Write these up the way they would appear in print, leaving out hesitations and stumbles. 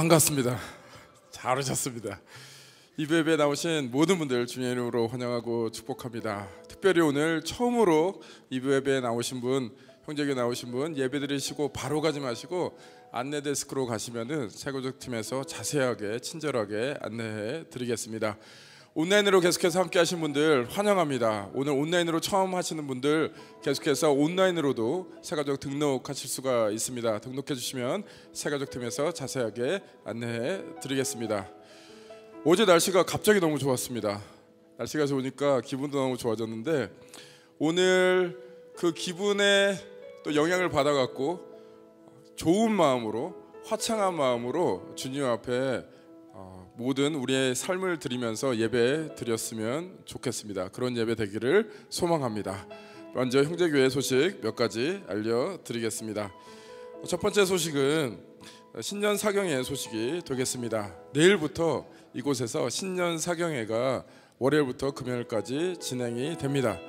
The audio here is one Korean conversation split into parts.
반갑습니다. 잘 오셨습니다. 이브 예배에 나오신 모든 분들 주님의 이름으로 환영하고 축복합니다. 특별히 오늘 처음으로 이브 예배에 나오신 분, 형제교회 나오신 분 예배 드리시고 바로 가지 마시고 안내 데스크로 가시면은 세고적 팀에서 자세하게 친절하게 안내해 드리겠습니다. 온라인으로 계속해서 함께 하신 분들 환영합니다. 오늘 온라인으로 처음 하시는 분들 계속해서 온라인으로도 새가족 등록하실 수가 있습니다. 등록해 주시면 새가족 팀에서 자세하게 안내해 드리겠습니다. 어제 날씨가 갑자기 너무 좋았습니다. 날씨가 좋으니까 기분도 너무 좋아졌는데 오늘 그 기분에 또 영향을 받아갖고 좋은 마음으로 화창한 마음으로 주님 앞에 모든 우리의 삶을 드리면서 예배 드렸으면 좋겠습니다. 그런 예배 되기를 소망합니다. 먼저 형제교회 소식 몇 가지 알려드리겠습니다. 첫 번째 소식은 신년 사경회 소식이 되겠습니다. 내일부터 이곳에서 신년 사경회가 월요일부터 금요일까지 진행이 됩니다.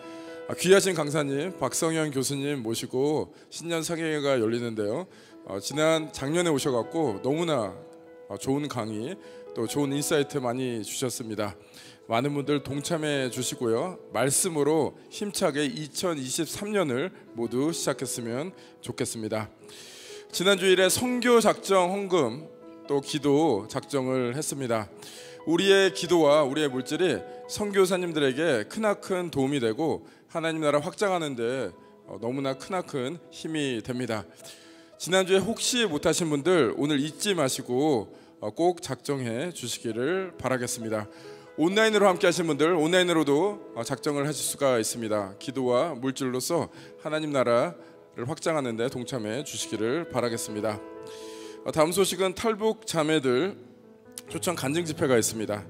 귀하신 강사님 박성현 교수님 모시고 신년 사경회가 열리는데요. 지난 작년에 오셔갖고 너무나 좋은 강의 또 좋은 인사이트 많이 주셨습니다. 많은 분들 동참해 주시고요. 말씀으로 힘차게 2023년을 모두 시작했으면 좋겠습니다. 지난 주일에 선교 작정 헌금 또 기도 작정을 했습니다. 우리의 기도와 우리의 물질이 선교사님들에게 크나큰 도움이 되고 하나님 나라 확장하는 데 너무나 크나큰 힘이 됩니다. 지난주에 혹시 못하신 분들 오늘 잊지 마시고 꼭 작정해 주시기를 바라겠습니다. 온라인으로 함께 하신 분들 온라인으로도 작정을 하실 수가 있습니다. 기도와 물질로서 하나님 나라를 확장하는 데 동참해 주시기를 바라겠습니다. 다음 소식은 탈북 자매들 초청 간증 집회가 있습니다.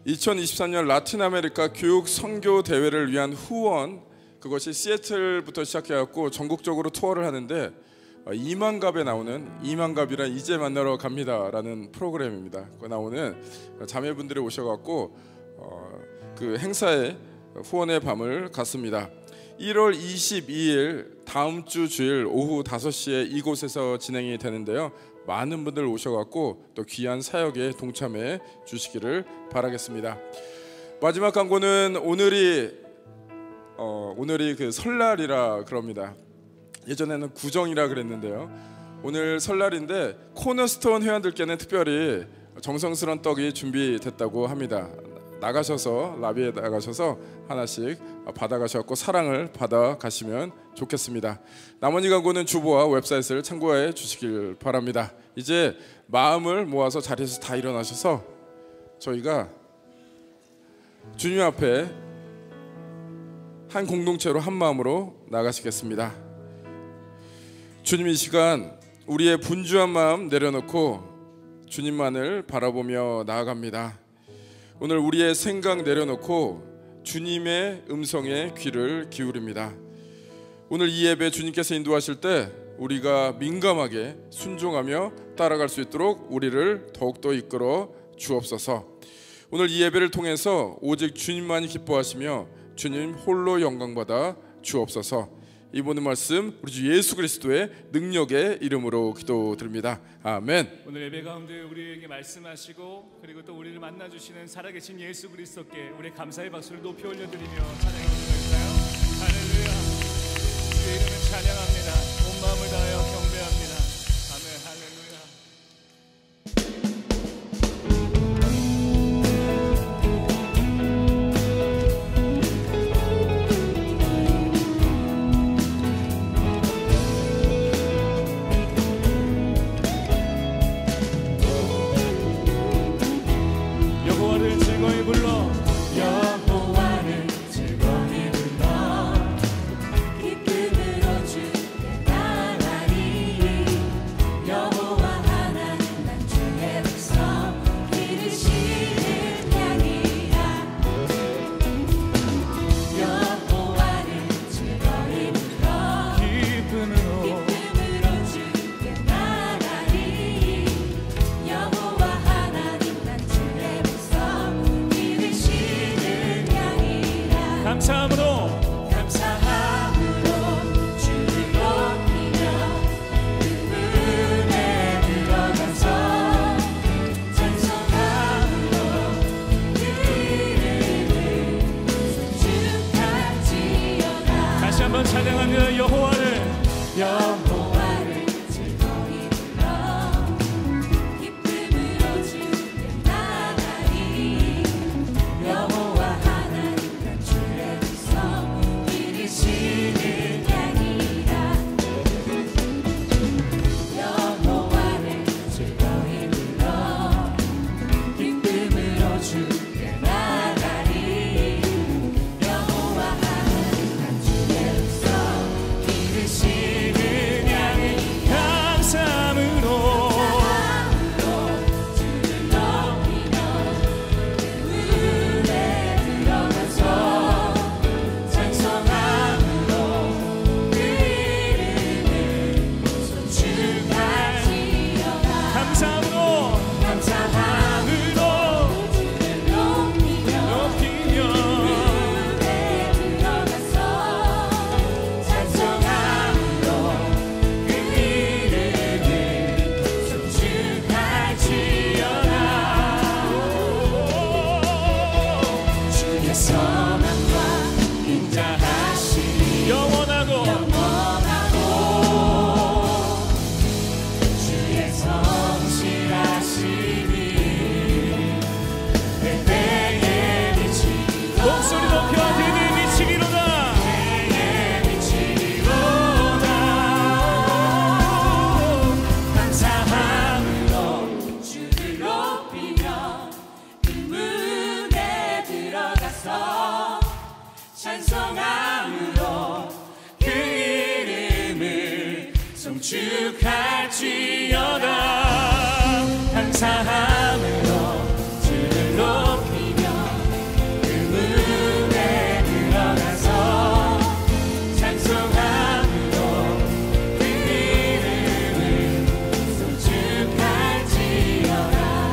2023년 라틴 아메리카 교육 선교 대회를 위한 후원, 그것이 시애틀부터 시작해갖고 전국적으로 투어를 하는데 이만갑에 나오는 이만갑이란 이제 만나러 갑니다라는 프로그램입니다. 그 나오는 자매분들이 오셔갖고 그 행사에 후원의 밤을 갔습니다. 1월 22일 다음 주 주일 오후 5시에 이곳에서 진행이 되는데요. 많은 분들 오셔갖고 또 귀한 사역에 동참해 주시기를 바라겠습니다. 마지막 광고는 오늘이 그 설날이라 그럽니다. 예전에는 구정이라 그랬는데요. 오늘 설날인데 코너스톤 회원들께는 특별히 정성스러운 떡이 준비됐다고 합니다. 나가셔서 라비에 나가셔서 하나씩 받아가셔서 사랑을 받아가시면 좋겠습니다. 나머지 광고는 주보와 웹사이트를 참고해 주시길 바랍니다. 이제 마음을 모아서 자리에서 다 일어나셔서 저희가 주님 앞에 한 공동체로 한 마음으로 나가시겠습니다. 주님, 이 시간 우리의 분주한 마음 내려놓고 주님만을 바라보며 나아갑니다. 오늘 우리의 생각 내려놓고 주님의 음성에 귀를 기울입니다. 오늘 이 예배 주님께서 인도하실 때 우리가 민감하게 순종하며 따라갈 수 있도록 우리를 더욱더 이끌어 주옵소서. 오늘 이 예배를 통해서 오직 주님만이 기뻐하시며 주님 홀로 영광받아 주옵소서. 이 모든 말씀 우리 주 예수 그리스도의 능력의 이름으로 기도드립니다. 아멘. 오늘 예배 가운데 우리에게 말씀하시고 그리고 또 우리를 만나주시는 살아계신 예수 그리스도께 우리 감사의 박수를 높이 올려드리며 찬양해 주실까요? 할렐루야. 주의 이름을 찬양합니다. 온 마음을 다하여 경배합니다. 아멘. 할렐루야. 기쁨으로 주께 나아가리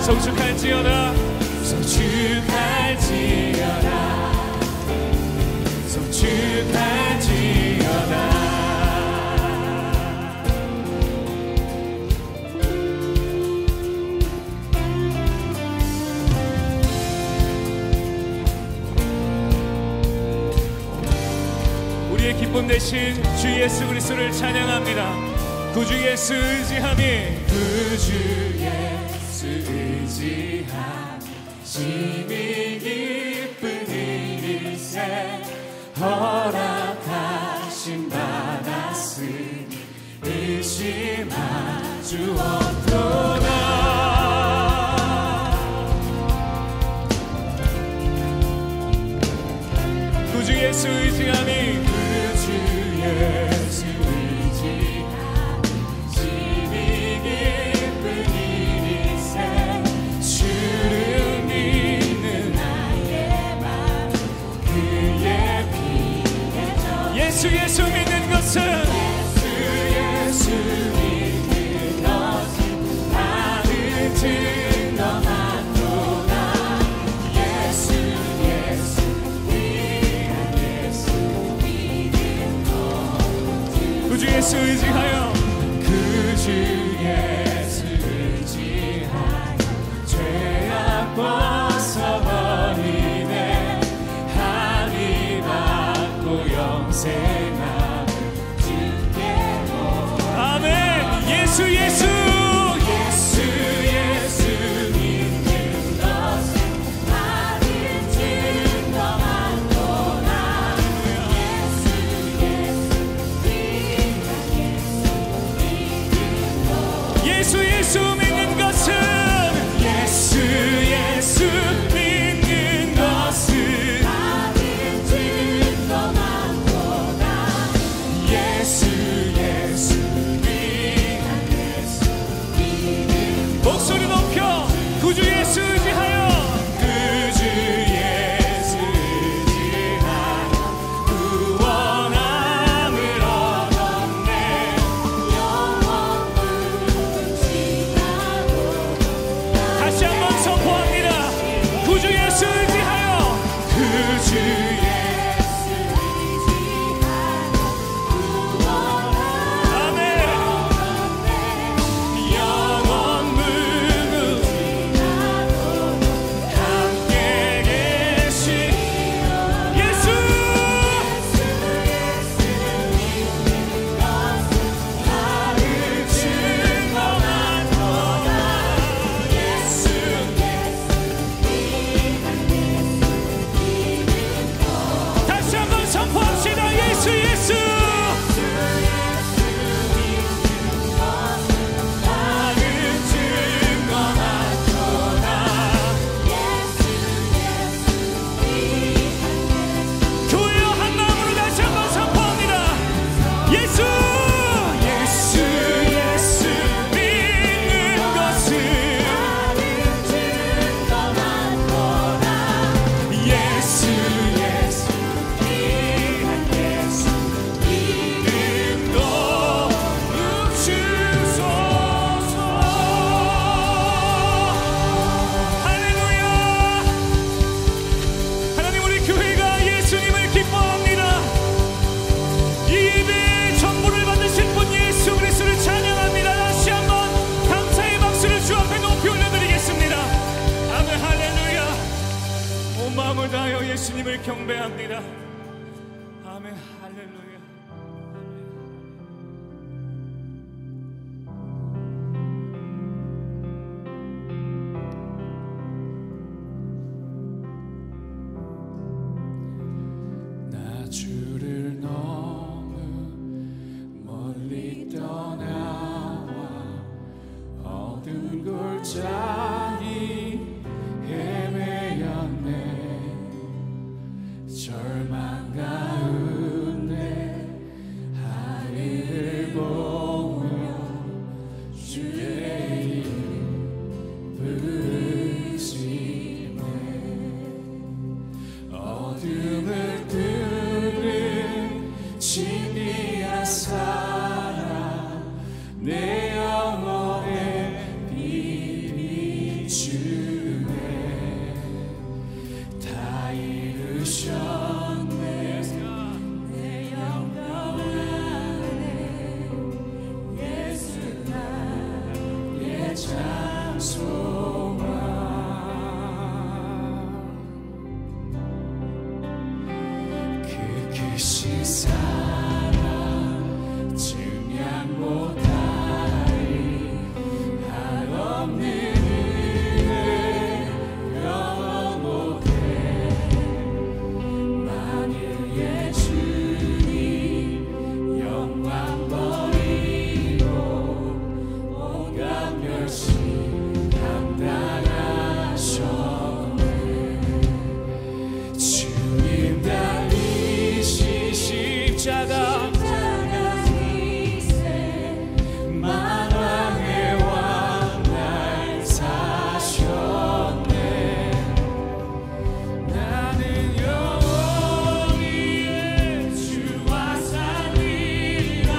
송축할지어다 송축할지어다 송축할지어다. 우리의 기쁨 대신 주 예수 그리스도를 찬양합니다. 구주 예수 의지함이 구주 예수 의지함 심히 기쁜 일일세 허락하심 받았으니 의심하주었도다. 구주 예수 의지함이 구주 예수 의지함 심히 기쁜 일일세 주를 믿는 나의 맘 그의 피에 젖 예수 믿는 것은 예수 믿는 것은 나는 증거하도다. 예수 구주 예수 의지하여 구주 예수 의지하여 죄악 벗어버리네 하니 받고 영생함을 주께로. 아멘. 예수 믿는 것은 나를 증거하도다. 예수 믿는 것은 예수 믿는 것은 나를 증거하도다. 예수 믿는 목소리 높여 구주 예수 의지하여 구주 예수 의지하여 구원함을 얻었네. 다시 한번 선포합니다. 구주 예수 의지하여 구주 예수 의지하여 구원함을 아멘. 영원 무궁하고 함께 계신 예수 믿는 것은 나를 증거하도다. 다시 한번 선포합시다. 예수 나를 증거하도다. 교회여 한 마음으로 다시 한번 선포합니다. 예수 믿는 것은 나를 증거하도다. 예수 믿음도 주소서. 할렐루야. 하나님, 우리 교회가 예수님을 기뻐합니다. 이 예배의 전부를 받으신 분 예수 그리스도를 찬양합니다. 다시 한번 감사의 박수를 주 앞에 높이 올려드리겠습니다. 아멘. 할렐루야. 온 마음을 다하여 예수님을 경배합니다. 아멘. 할렐루야. 나 주를 너무 멀리 떠나와 어두운 골짜기 헤매였네. 절망 가운데 하늘을 보며 주의 이름 부르시네. 어둠을 뚫는 신비한 사랑 내 영혼의 빛이 주네 다 이루셨네 내 영광 안에 예수 나의 장소와 그 크신 사랑 증량 못하리 한없는 은혜 영원 못해 만유의 주님 영광 버리고 온갖 멸시 감당하셨네 주님 달리신 십자가 만왕의 왕 날 사셨네 나는 영원히 주와 살리라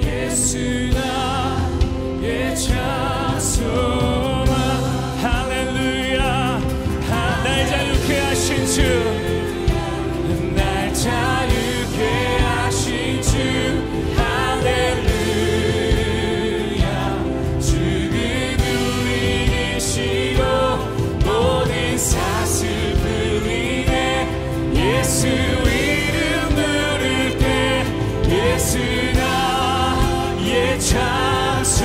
예수 나의 장소만 할렐루야 날 자유케 하신 주 날 자유케 하신 주 할렐루야 죽음을 이기시고 모든 사슬 풀리네 예수 이름 부를 때 예수 나의 장소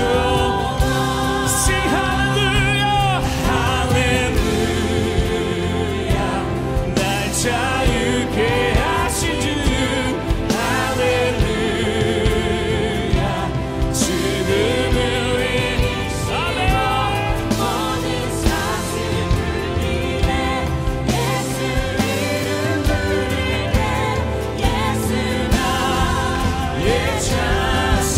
Sing hallelujah 할렐루야 날 자유케 하신 주 할렐루야 죽음을 이기시고 모든 사슬 풀리네 예수 이름 부를 때 예수 나의 장소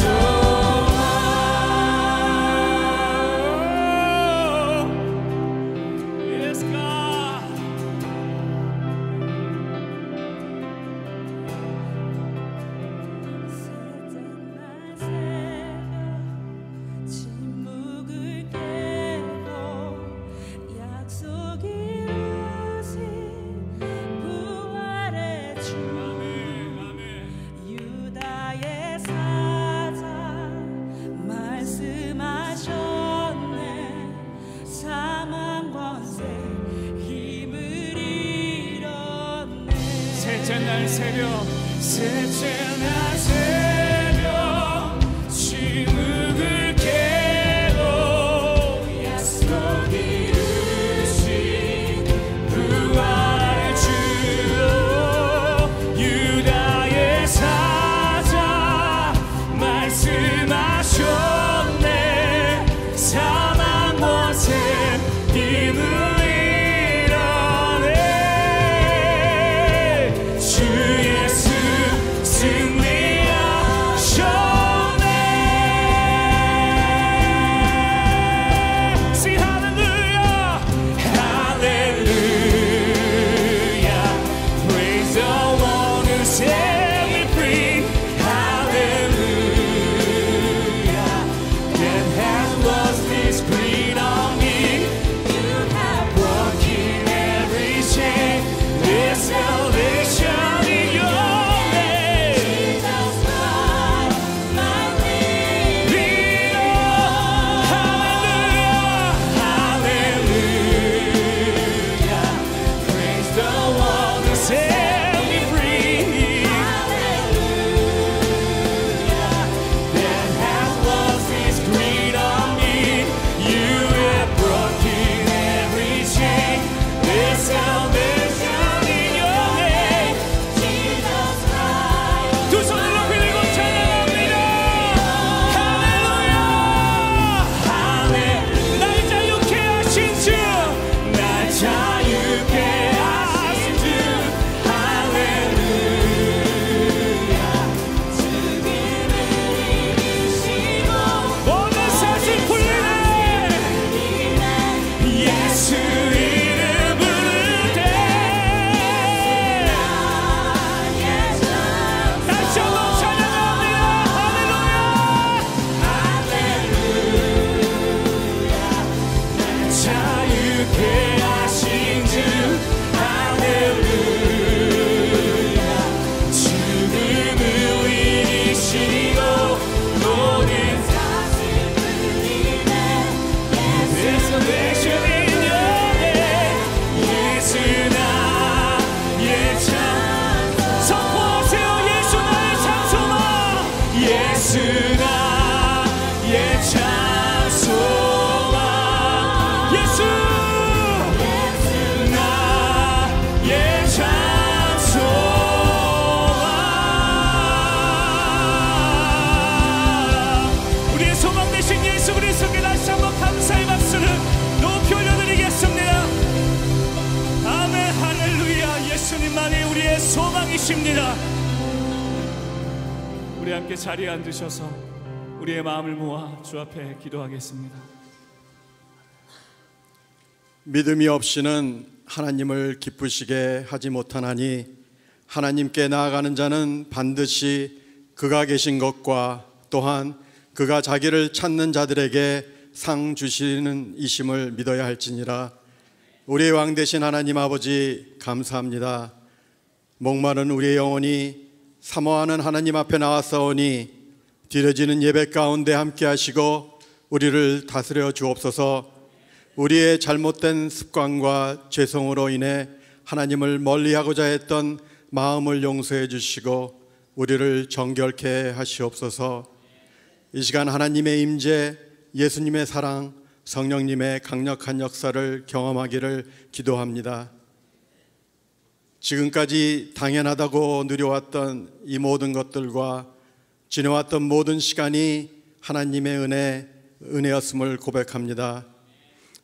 Yes God 침묵을 깨고 약속 이루신 부활의 주 유다의 사자 말씀하셨네 사망 권세 힘을 잃었네 셋째 날 새벽 침묵을 깨고 약속 이루신 부활의 주 유다의 사자 말씀하셨네 사망 권세 힘을 잃어내 주 예수 승리하셨네 Sing hallelujah hallelujah praise the one who set me free hallelujah death has lost its grip on me 회하신 주 할렐루야. 죽음을 이기시고 모든 사슬 풀리네. 예수 되시는 연애 예수 나의 찬송. 선포하세요. 예수 나의 찬송아. 예수 나의 찬송아. 예수 나의 찬송아. 우리의 소망 되신 예수 그리스도께 다시 한번 감사의 박수를 높이 올려드리겠습니다. 아멘. 할렐루야. 예수님만이 우리의 소망이십니다. 우리 함께 자리에 앉으셔서 우리의 마음을 모아 주 앞에 기도하겠습니다. 믿음이 없이는 하나님을 기쁘시게 하지 못하나니 하나님께 나아가는 자는 반드시 그가 계신 것과 또한 그가 자기를 찾는 자들에게 상 주시는 이심을 믿어야 할지니라. 우리의 왕 되신 하나님 아버지 감사합니다. 목마른 우리의 영혼이 사모하는 하나님 앞에 나왔사오니 드려지는 예배 가운데 함께 하시고 우리를 다스려 주옵소서. 우리의 잘못된 습관과 죄성으로 인해 하나님을 멀리하고자 했던 마음을 용서해 주시고 우리를 정결케 하시옵소서. 이 시간 하나님의 임재, 예수님의 사랑, 성령님의 강력한 역사를 경험하기를 기도합니다. 지금까지 당연하다고 누려왔던 이 모든 것들과 지내왔던 모든 시간이 하나님의 은혜였음을 고백합니다.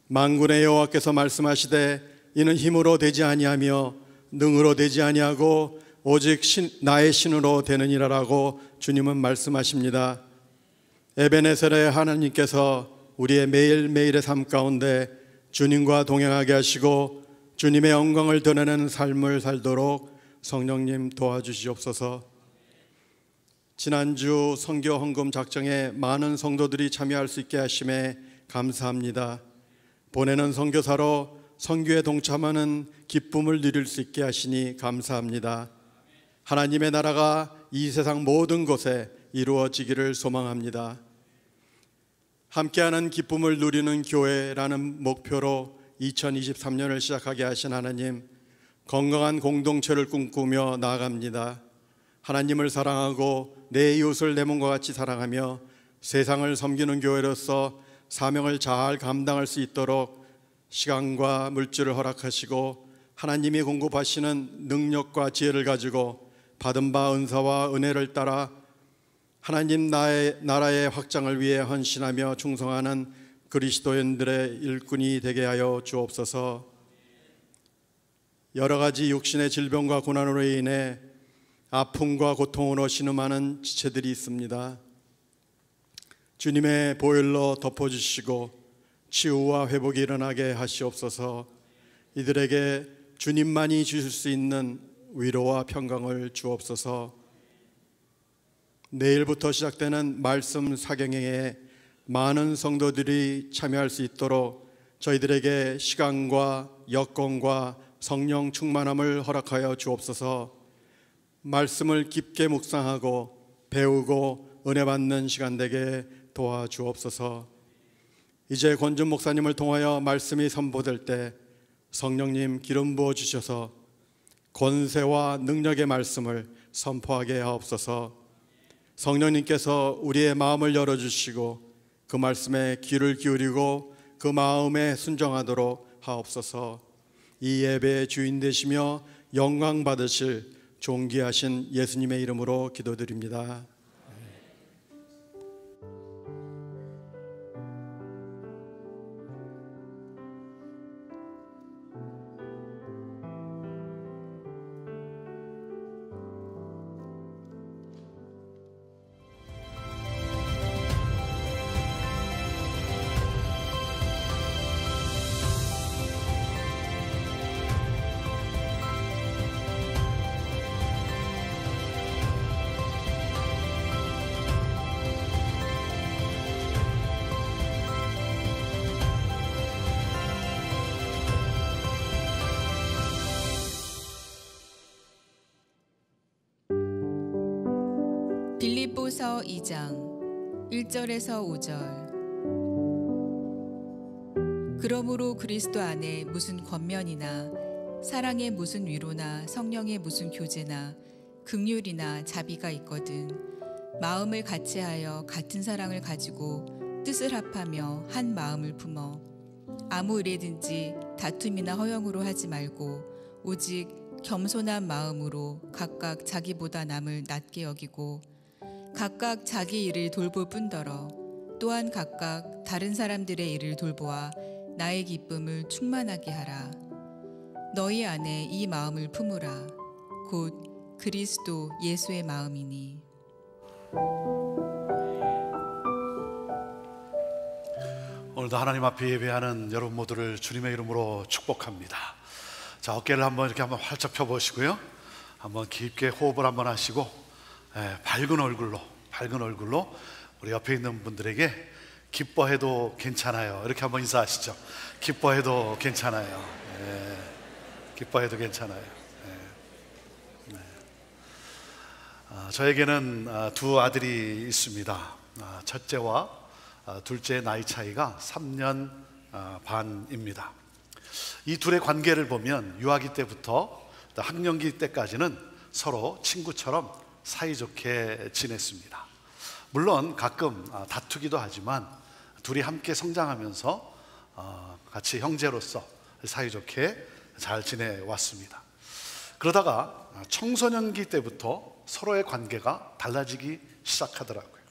만군의 여호와께서 말씀하시되 이는 힘으로 되지 아니하며 능으로 되지 아니하고 오직 나의 신으로 되느니라라고 주님은 말씀하십니다. 에베네셀의 하나님께서 우리의 매일매일의 삶 가운데 주님과 동행하게 하시고 주님의 영광을 드러내는 삶을 살도록 성령님 도와주시옵소서. 지난주 선교 헌금 작정에 많은 성도들이 참여할 수 있게 하심에 감사합니다. 보내는 선교사로 선교에 동참하는 기쁨을 누릴 수 있게 하시니 감사합니다. 하나님의 나라가 이 세상 모든 곳에 이루어지기를 소망합니다. 함께하는 기쁨을 누리는 교회라는 목표로 2023년을 시작하게 하신 하나님, 건강한 공동체를 꿈꾸며 나아갑니다. 하나님을 사랑하고 내 이웃을 내 몸과 같이 사랑하며 세상을 섬기는 교회로서 사명을 잘 감당할 수 있도록 시간과 물질을 허락하시고 하나님이 공급하시는 능력과 지혜를 가지고 받은 바 은사와 은혜를 따라 하나님 나라의 확장을 위해 헌신하며 충성하는 그리스도인들의 일꾼이 되게 하여 주옵소서. 여러 가지 육신의 질병과 고난으로 인해 아픔과 고통으로 신음하는 지체들이 있습니다. 주님의 보혈로 덮어주시고 치유와 회복이 일어나게 하시옵소서. 이들에게 주님만이 주실 수 있는 위로와 평강을 주옵소서. 내일부터 시작되는 말씀 사경회에 많은 성도들이 참여할 수 있도록 저희들에게 시간과 여건과 성령 충만함을 허락하여 주옵소서. 말씀을 깊게 묵상하고 배우고 은혜 받는 시간 되게 도와주옵소서. 이제 권준 목사님을 통하여 말씀이 선포될 때 성령님 기름 부어 주셔서 권세와 능력의 말씀을 선포하게 하옵소서. 성령님께서 우리의 마음을 열어주시고 그 말씀에 귀를 기울이고 그 마음에 순종하도록 하옵소서. 이 예배의 주인 되시며 영광 받으실 존귀하신 예수님의 이름으로 기도드립니다. 디모데후서 2장 1절에서 5절. 그러므로 그리스도 안에 무슨 권면이나 사랑의 무슨 위로나 성령의 무슨 교제나 긍휼이나 자비가 있거든 마음을 같이하여 같은 사랑을 가지고 뜻을 합하며 한 마음을 품어 아무 일에든지 다툼이나 허영으로 하지 말고 오직 겸손한 마음으로 각각 자기보다 남을 낮게 여기고 각각 자기 일을 돌볼 뿐더러 또한 각각 다른 사람들의 일을 돌보아 나의 기쁨을 충만하게 하라. 너희 안에 이 마음을 품으라. 곧 그리스도 예수의 마음이니. 오늘도 하나님 앞에 예배하는 여러분 모두를 주님의 이름으로 축복합니다. 자, 어깨를 이렇게 한번 활짝 펴보시고요. 한번 깊게 호흡을 한번 하시고 밝은 얼굴로 우리 옆에 있는 분들에게 기뻐해도 괜찮아요, 이렇게 한번 인사하시죠. 기뻐해도 괜찮아요. 기뻐해도 괜찮아요. 저에게는 두 아들이 있습니다. 첫째와 둘째의 나이 차이가 3년 반입니다. 이 둘의 관계를 보면 유아기 때부터 학령기 때까지는 서로 친구처럼 사이좋게 지냈습니다. 물론 가끔 다투기도 하지만 둘이 함께 성장하면서 같이 형제로서 사이좋게 잘 지내왔습니다. 그러다가 청소년기 때부터 서로의 관계가 달라지기 시작하더라고요.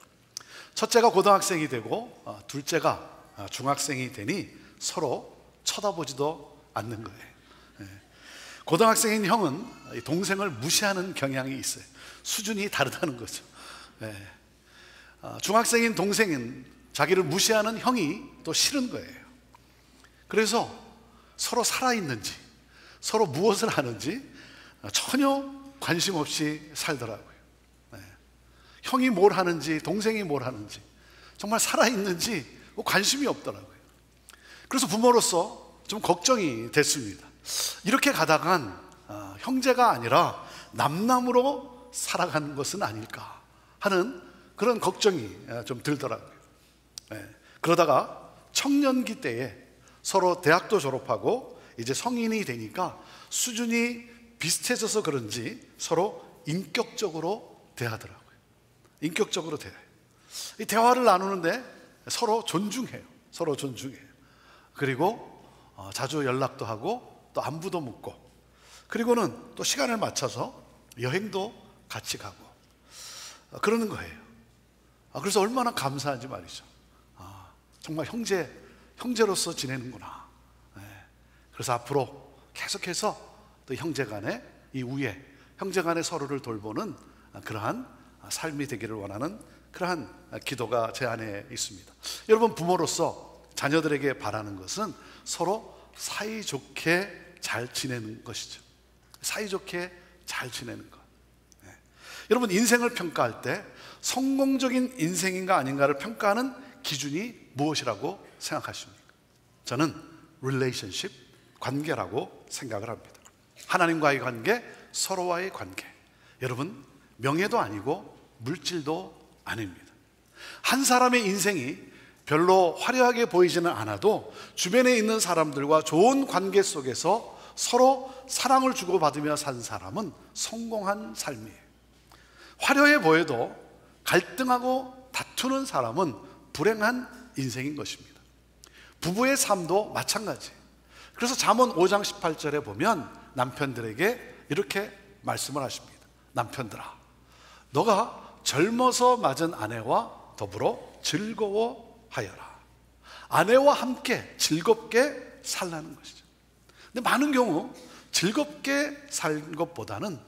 첫째가 고등학생이 되고 둘째가 중학생이 되니 서로 쳐다보지도 않는 거예요. 고등학생인 형은 동생을 무시하는 경향이 있어요. 수준이 다르다는 거죠. 중학생인 동생은 자기를 무시하는 형이 또 싫은 거예요. 그래서 서로 살아있는지 서로 무엇을 하는지 전혀 관심 없이 살더라고요. 형이 뭘 하는지 동생이 뭘 하는지 정말 살아있는지 관심이 없더라고요. 그래서 부모로서 좀 걱정이 됐습니다. 이렇게 가다간 형제가 아니라 남남으로 살아가는 것은 아닐까 하는 그런 걱정이 좀 들더라고요. 그러다가 청년기 때에 서로 대학도 졸업하고 이제 성인이 되니까 수준이 비슷해져서 그런지 서로 인격적으로 대하더라고요. 인격적으로 대해요. 이 대화를 나누는데 서로 존중해요. 그리고 자주 연락도 하고 또 안부도 묻고, 그리고는 또 시간을 맞춰서 여행도 같이 가고 그러는 거예요. 그래서 얼마나 감사한지 말이죠. 정말 형제로서 지내는구나. 그래서 앞으로 계속해서 또 형제간에 이후에 형제간에 서로를 돌보는 그러한 삶이 되기를 원하는 그러한 기도가 제 안에 있습니다. 여러분, 부모로서 자녀들에게 바라는 것은 서로 사이좋게 잘 지내는 것이죠. 사이좋게 잘 지내는 것. 여러분, 인생을 평가할 때 성공적인 인생인가 아닌가를 평가하는 기준이 무엇이라고 생각하십니까? 저는 relationship, 관계라고 생각을 합니다. 하나님과의 관계, 서로와의 관계. 여러분, 명예도 아니고 물질도 아닙니다. 한 사람의 인생이 별로 화려하게 보이지는 않아도 주변에 있는 사람들과 좋은 관계 속에서 서로 사랑을 주고받으며 산 사람은 성공한 삶이에요. 화려해 보여도 갈등하고 다투는 사람은 불행한 인생인 것입니다. 부부의 삶도 마찬가지예요. 그래서 잠언 5장 18절에 보면 남편들에게 이렇게 말씀을 하십니다. 남편들아, 너가 젊어서 맞은 아내와 더불어 즐거워하여라. 아내와 함께 즐겁게 살라는 것이죠. 근데 많은 경우 즐겁게 살 것보다는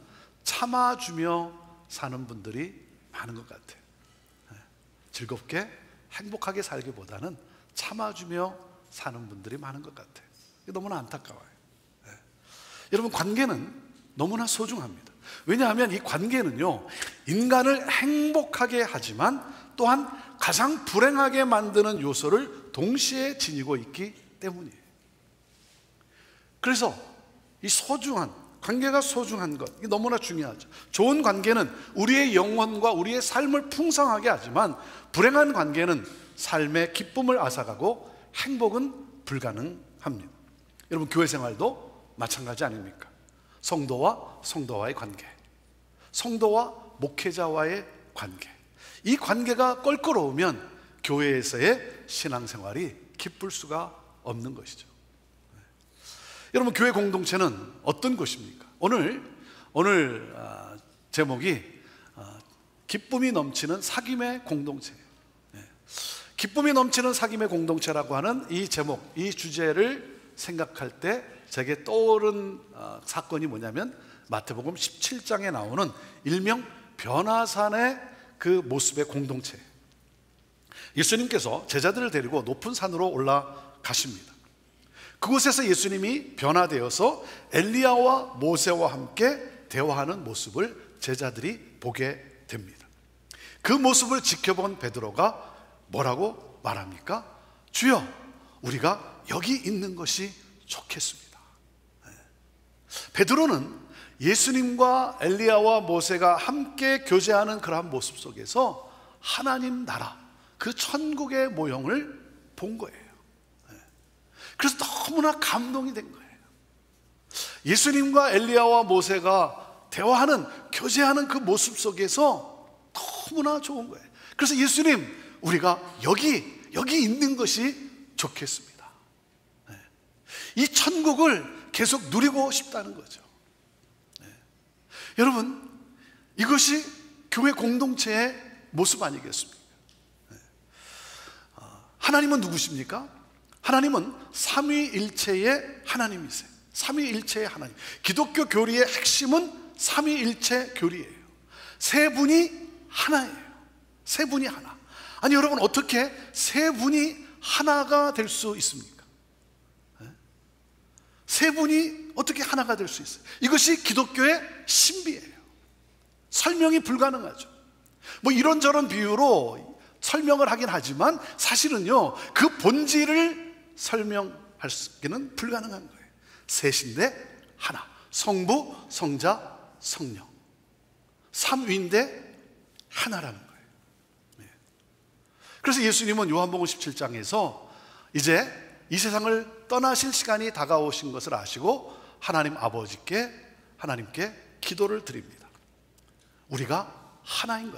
참아주며 사는 분들이 많은 것 같아요. 즐겁게 행복하게 살기보다는 참아주며 사는 분들이 많은 것 같아요. 이게 너무나 안타까워요. 여러분, 관계는 너무나 소중합니다. 왜냐하면 이 관계는요, 인간을 행복하게 하지만 또한 가장 불행하게 만드는 요소를 동시에 지니고 있기 때문이에요. 그래서 이 소중한 관계가 소중한 것, 이게 너무나 중요하죠. 좋은 관계는 우리의 영혼과 우리의 삶을 풍성하게 하지만 불행한 관계는 삶의 기쁨을 앗아가고 행복은 불가능합니다. 여러분, 교회 생활도 마찬가지 아닙니까? 성도와 성도와의 관계, 성도와 목회자와의 관계, 이 관계가 껄끄러우면 교회에서의 신앙생활이 기쁠 수가 없는 것이죠. 여러분, 교회 공동체는 어떤 곳입니까? 오늘 제목이 기쁨이 넘치는 사귐의 공동체. 기쁨이 넘치는 사귐의 공동체라고 하는 이 제목, 이 주제를 생각할 때 제게 떠오른 사건이 뭐냐면 마태복음 17장에 나오는 일명 변화산의 그 모습의 공동체. 예수님께서 제자들을 데리고 높은 산으로 올라가십니다. 그곳에서 예수님이 변화되어서 엘리야와 모세와 함께 대화하는 모습을 제자들이 보게 됩니다. 그 모습을 지켜본 베드로가 뭐라고 말합니까? 주여, 우리가 여기 있는 것이 좋겠습니다. 베드로는 예수님과 엘리야와 모세가 함께 교제하는 그러한 모습 속에서 하나님 나라, 그 천국의 모형을 본 거예요. 그래서 너무나 감동이 된 거예요. 예수님과 엘리야와 모세가 대화하는, 교제하는 그 모습 속에서 너무나 좋은 거예요. 그래서 예수님, 우리가 여기 있는 것이 좋겠습니다. 이 천국을 계속 누리고 싶다는 거죠. 여러분, 이것이 교회 공동체의 모습 아니겠습니까? 하나님은 누구십니까? 하나님은 삼위일체의 하나님이세요. 삼위일체의 하나님. 기독교 교리의 핵심은 삼위일체 교리예요. 세 분이 하나예요. 세 분이 하나. 아니, 여러분, 어떻게 세 분이 하나가 될 수 있습니까? 세 분이 어떻게 하나가 될 수 있어요? 이것이 기독교의 신비예요. 설명이 불가능하죠. 뭐 이런저런 비유로 설명을 하긴 하지만 사실은요, 그 본질을 설명할 수는 불가능한 거예요. 셋인데 하나, 성부, 성자, 성령, 삼위인데 하나라는 거예요. 그래서 예수님은 요한복음 17장에서 이제 이 세상을 떠나실 시간이 다가오신 것을 아시고 하나님께 기도를 드립니다. 우리가 하나인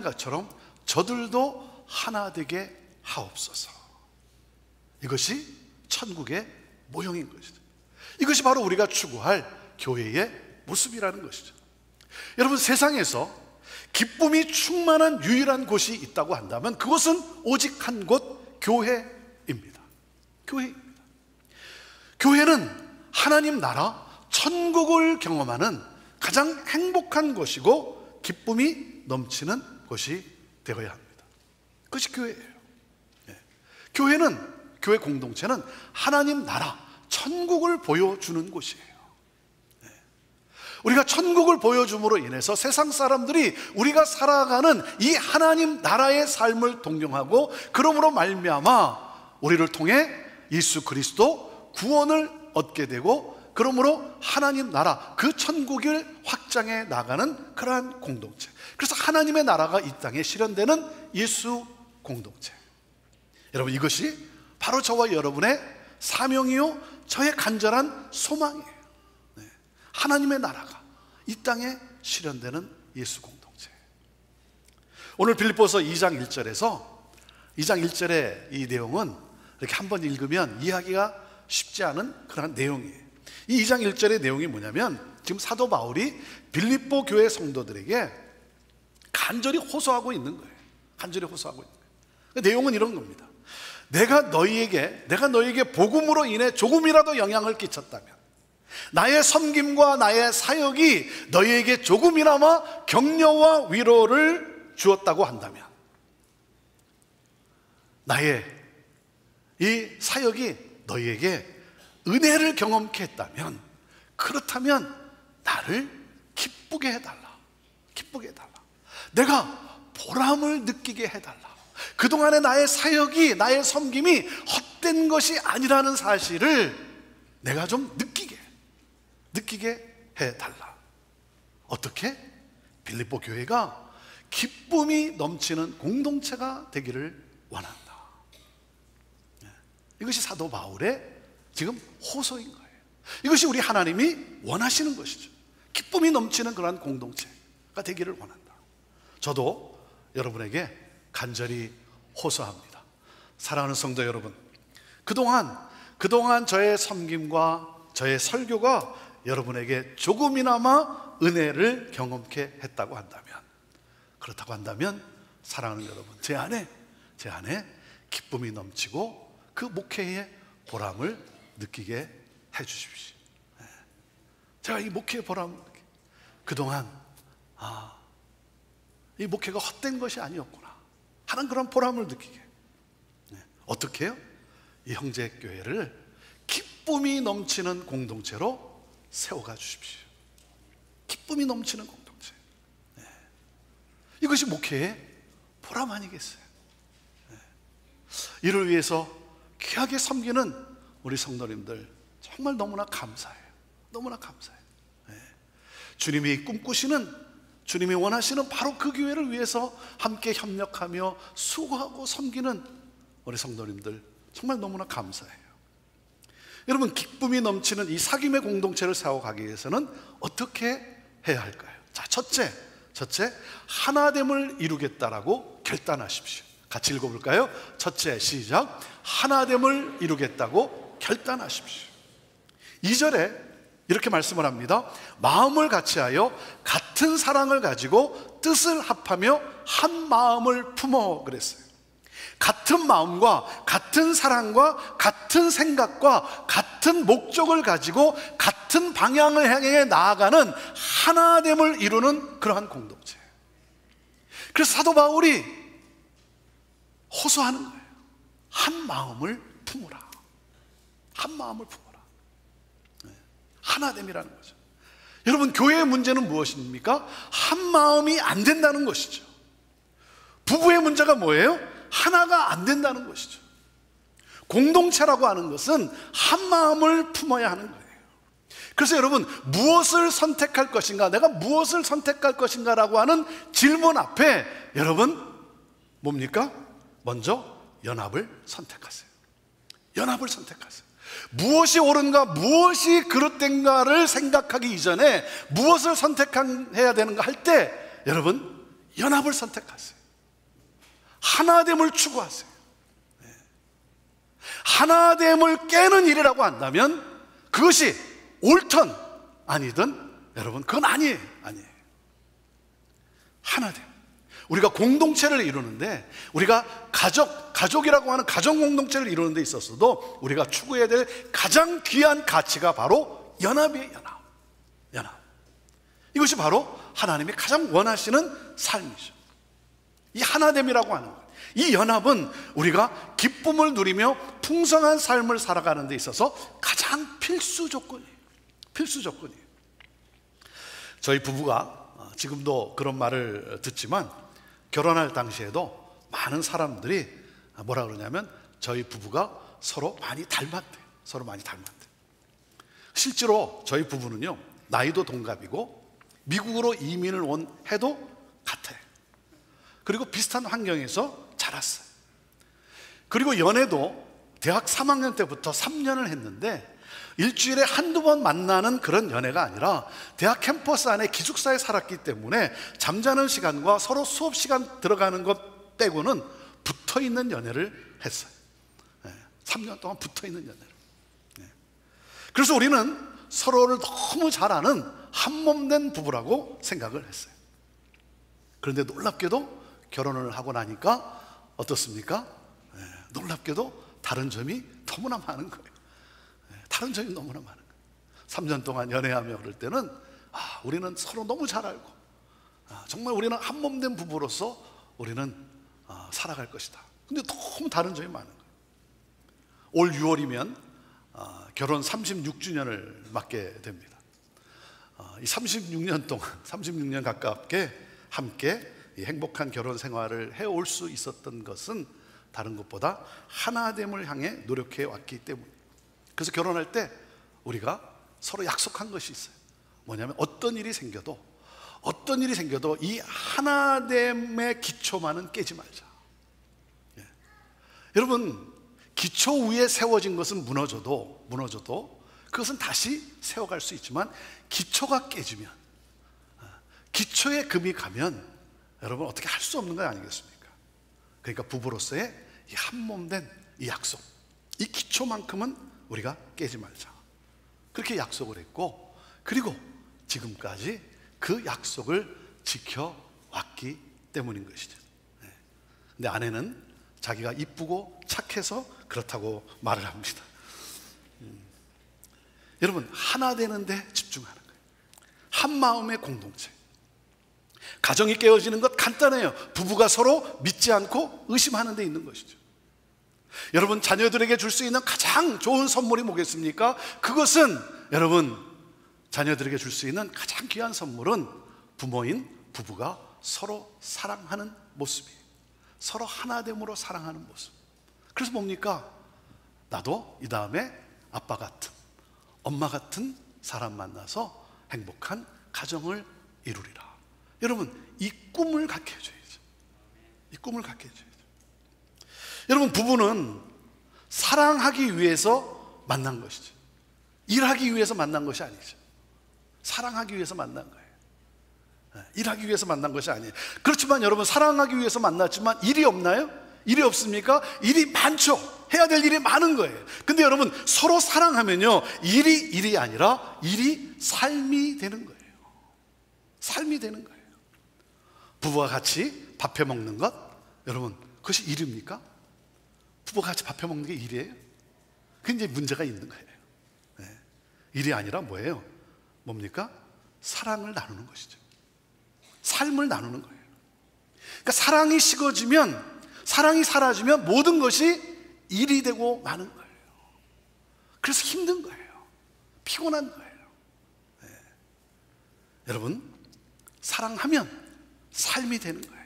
것처럼 저들도 하나 되게 하옵소서. 이것이 천국의 모형인 것이죠. 이것이 바로 우리가 추구할 교회의 모습이라는 것이죠. 여러분, 세상에서 기쁨이 충만한 유일한 곳이 있다고 한다면 그것은 오직 한 곳, 교회입니다. 교회는 하나님 나라, 천국을 경험하는 가장 행복한 곳이고 기쁨이 넘치는 곳이 되어야 합니다. 그것이 교회예요. 교회 공동체는 하나님 나라, 천국을 보여주는 곳이에요. 우리가 천국을 보여줌으로 인해서 세상 사람들이 우리가 살아가는 이 하나님 나라의 삶을 동경하고, 그러므로 말미암아 우리를 통해 예수 그리스도 구원을 얻게 되고, 그러므로 하나님 나라, 그 천국을 확장해 나가는 그러한 공동체. 그래서 하나님의 나라가 이 땅에 실현되는 예수 공동체. 여러분, 이것이 바로 저와 여러분의 사명이요, 저의 간절한 소망이에요. 하나님의 나라가 이 땅에 실현되는 예수 공동체. 오늘 빌립보서 2장 1절에서 2장 1절의 이 내용은 이렇게 한번 읽으면 이해하기가 쉽지 않은 그런 내용이에요. 이 2장 1절의 내용이 뭐냐면, 지금 사도 바울이 빌립보 교회 성도들에게 간절히 호소하고 있는 거예요. 그 내용은 이런 겁니다. 내가 너희에게 복음으로 인해 조금이라도 영향을 끼쳤다면, 나의 섬김과 나의 사역이 너희에게 조금이나마 격려와 위로를 주었다고 한다면, 나의 이 사역이 너희에게 은혜를 경험케 했다면, 그렇다면 나를 기쁘게 해달라. 내가 보람을 느끼게 해달라. 그동안의 나의 사역이, 나의 섬김이 헛된 것이 아니라는 사실을 내가 좀 느끼게, 느끼게 해달라. 어떻게? 빌립보 교회가 기쁨이 넘치는 공동체가 되기를 원한다. 이것이 사도 바울의 지금 호소인 거예요. 이것이 우리 하나님이 원하시는 것이죠. 기쁨이 넘치는 그러한 공동체가 되기를 원한다. 저도 여러분에게 간절히 호소합니다. 사랑하는 성도 여러분, 그동안 저의 섬김과 저의 설교가 여러분에게 조금이나마 은혜를 경험케 했다고 한다면, 그렇다고 한다면 사랑하는 여러분, 제 안에 기쁨이 넘치고 그 목회의 보람을 느끼게 해주십시오. 제가 이 목회의 보람을 그동안 이 목회가 헛된 것이 아니었구나 하는 그런 보람을 느끼게. 어떻게 해요? 이 형제교회를 기쁨이 넘치는 공동체로 세워가 주십시오. 기쁨이 넘치는 공동체. 이것이 목회의 보람 아니겠어요? 이를 위해서 귀하게 섬기는 우리 성도님들 정말 너무나 감사해요. 너무나 감사해요. 주님이 꿈꾸시는, 주님이 원하시는 바로 그 교회를 위해서 함께 협력하며 수고하고 섬기는 우리 성도님들 정말 너무나 감사해요. 여러분, 기쁨이 넘치는 이 사귐의 공동체를 세워가기 위해서는 어떻게 해야 할까요? 자, 첫째, 하나됨을 이루겠다라고 결단하십시오. 같이 읽어볼까요? 첫째, 시작. 하나됨을 이루겠다고 결단하십시오. 2절에 이렇게 말씀을 합니다. 마음을 같이하여 같은 사랑을 가지고 뜻을 합하며 한 마음을 품어 그랬어요. 같은 마음과 같은 사랑과 같은 생각과 같은 목적을 가지고 같은 방향을 향해 나아가는 하나됨을 이루는 그러한 공동체. 그래서 사도 바울이 호소하는 거예요. 한 마음을 품으라. 한 마음을 품으라. 하나됨이라는 거죠. 여러분, 교회의 문제는 무엇입니까? 한 마음이 안 된다는 것이죠. 부부의 문제가 뭐예요? 하나가 안 된다는 것이죠. 공동체라고 하는 것은 한 마음을 품어야 하는 거예요. 그래서 여러분, 무엇을 선택할 것인가, 내가 무엇을 선택할 것인가 라고 하는 질문 앞에 여러분 뭡니까? 먼저 연합을 선택하세요. 연합을 선택하세요. 무엇이 옳은가, 무엇이 그릇된가를 생각하기 이전에 무엇을 선택해야 되는가 할 때 여러분 연합을 선택하세요. 하나됨을 추구하세요. 하나됨을 깨는 일이라고 한다면 그것이 옳든 아니든 여러분 그건 아니에요. 하나됨. 우리가 공동체를 이루는데, 우리가 가족이라고 하는 가정 공동체를 이루는 데 있어서도 우리가 추구해야 될 가장 귀한 가치가 바로 연합이에요. 연합. 이것이 바로 하나님이 가장 원하시는 삶이죠. 이 하나됨이라고 하는 것, 이 연합은 우리가 기쁨을 누리며 풍성한 삶을 살아가는 데 있어서 가장 필수 조건이에요. 저희 부부가 지금도 그런 말을 듣지만 결혼할 당시에도 많은 사람들이 뭐라 그러냐면 저희 부부가 서로 많이 닮았대요. 실제로 저희 부부는요, 나이도 동갑이고 미국으로 이민을 온 해도 같아요. 그리고 비슷한 환경에서 자랐어요. 그리고 연애도 대학 3학년 때부터 3년을 했는데 일주일에 한두 번 만나는 그런 연애가 아니라 대학 캠퍼스 안에 기숙사에 살았기 때문에 잠자는 시간과 서로 수업 시간 들어가는 것 빼고는 붙어있는 연애를 했어요. 3년 동안 붙어있는 연애를. 그래서 우리는 서로를 너무 잘 아는 한몸된 부부라고 생각을 했어요. 그런데 놀랍게도 결혼을 하고 나니까 어떻습니까? 놀랍게도 다른 점이 너무나 많은 거예요. 다른 점이 너무나 많은 거예요. 3년 동안 연애하며 그럴 때는 우리는 서로 너무 잘 알고 정말 우리는 한몸된 부부로서 우리는 살아갈 것이다. 근데 너무 다른 점이 많은 거예요. 올 6월이면 결혼 36주년을 맞게 됩니다. 이 36년 동안 36년 가깝게 함께 이 행복한 결혼 생활을 해올 수 있었던 것은 다른 것보다 하나됨을 향해 노력해 왔기 때문에, 그래서 결혼할 때 우리가 서로 약속한 것이 있어요. 뭐냐면 어떤 일이 생겨도 이 하나됨의 기초만은 깨지 말자. 예. 여러분, 기초 위에 세워진 것은 무너져도 그것은 다시 세워갈 수 있지만, 기초가 깨지면, 기초에 금이 가면 여러분 어떻게 할 수 없는 거 아니겠습니까? 그러니까 부부로서의 이 한 몸 된 이 약속, 이 기초만큼은 우리가 깨지 말자, 그렇게 약속을 했고, 그리고 지금까지 그 약속을 지켜왔기 때문인 것이죠. 근데 아내는 자기가 이쁘고 착해서 그렇다고 말을 합니다. 여러분, 하나 되는데 집중하는 거예요. 한 마음의 공동체. 가정이 깨어지는 것 간단해요. 부부가 서로 믿지 않고 의심하는 데 있는 것이죠. 여러분, 자녀들에게 줄 수 있는 가장 좋은 선물이 뭐겠습니까? 그것은 여러분, 자녀들에게 줄 수 있는 가장 귀한 선물은 부모인 부부가 서로 사랑하는 모습이에요. 서로 하나됨으로 사랑하는 모습. 그래서 뭡니까? 나도 이 다음에 아빠 같은, 엄마 같은 사람 만나서 행복한 가정을 이루리라. 여러분, 이 꿈을 갖게 해줘야죠. 이 꿈을 갖게 해줘야죠. 여러분, 부부는 사랑하기 위해서 만난 것이죠. 일하기 위해서 만난 것이 아니죠. 사랑하기 위해서 만난 거예요. 일하기 위해서 만난 것이 아니에요. 그렇지만 여러분, 사랑하기 위해서 만났지만 일이 없나요? 일이 없습니까? 일이 많죠. 해야 될 일이 많은 거예요. 근데 여러분, 서로 사랑하면요, 일이 아니라 일이 삶이 되는 거예요. 삶이 되는 거예요. 부부가 같이 밥해 먹는 것, 여러분, 그것이 일입니까? 부부가 같이 밥해 먹는 게 일이에요? 그게 이제 문제가 있는 거예요. 네. 일이 아니라 뭐예요? 뭡니까? 사랑을 나누는 것이죠. 삶을 나누는 거예요. 그러니까 사랑이 식어지면, 사랑이 사라지면 모든 것이 일이 되고 마는 거예요. 그래서 힘든 거예요. 피곤한 거예요. 네. 여러분, 사랑하면 삶이 되는 거예요.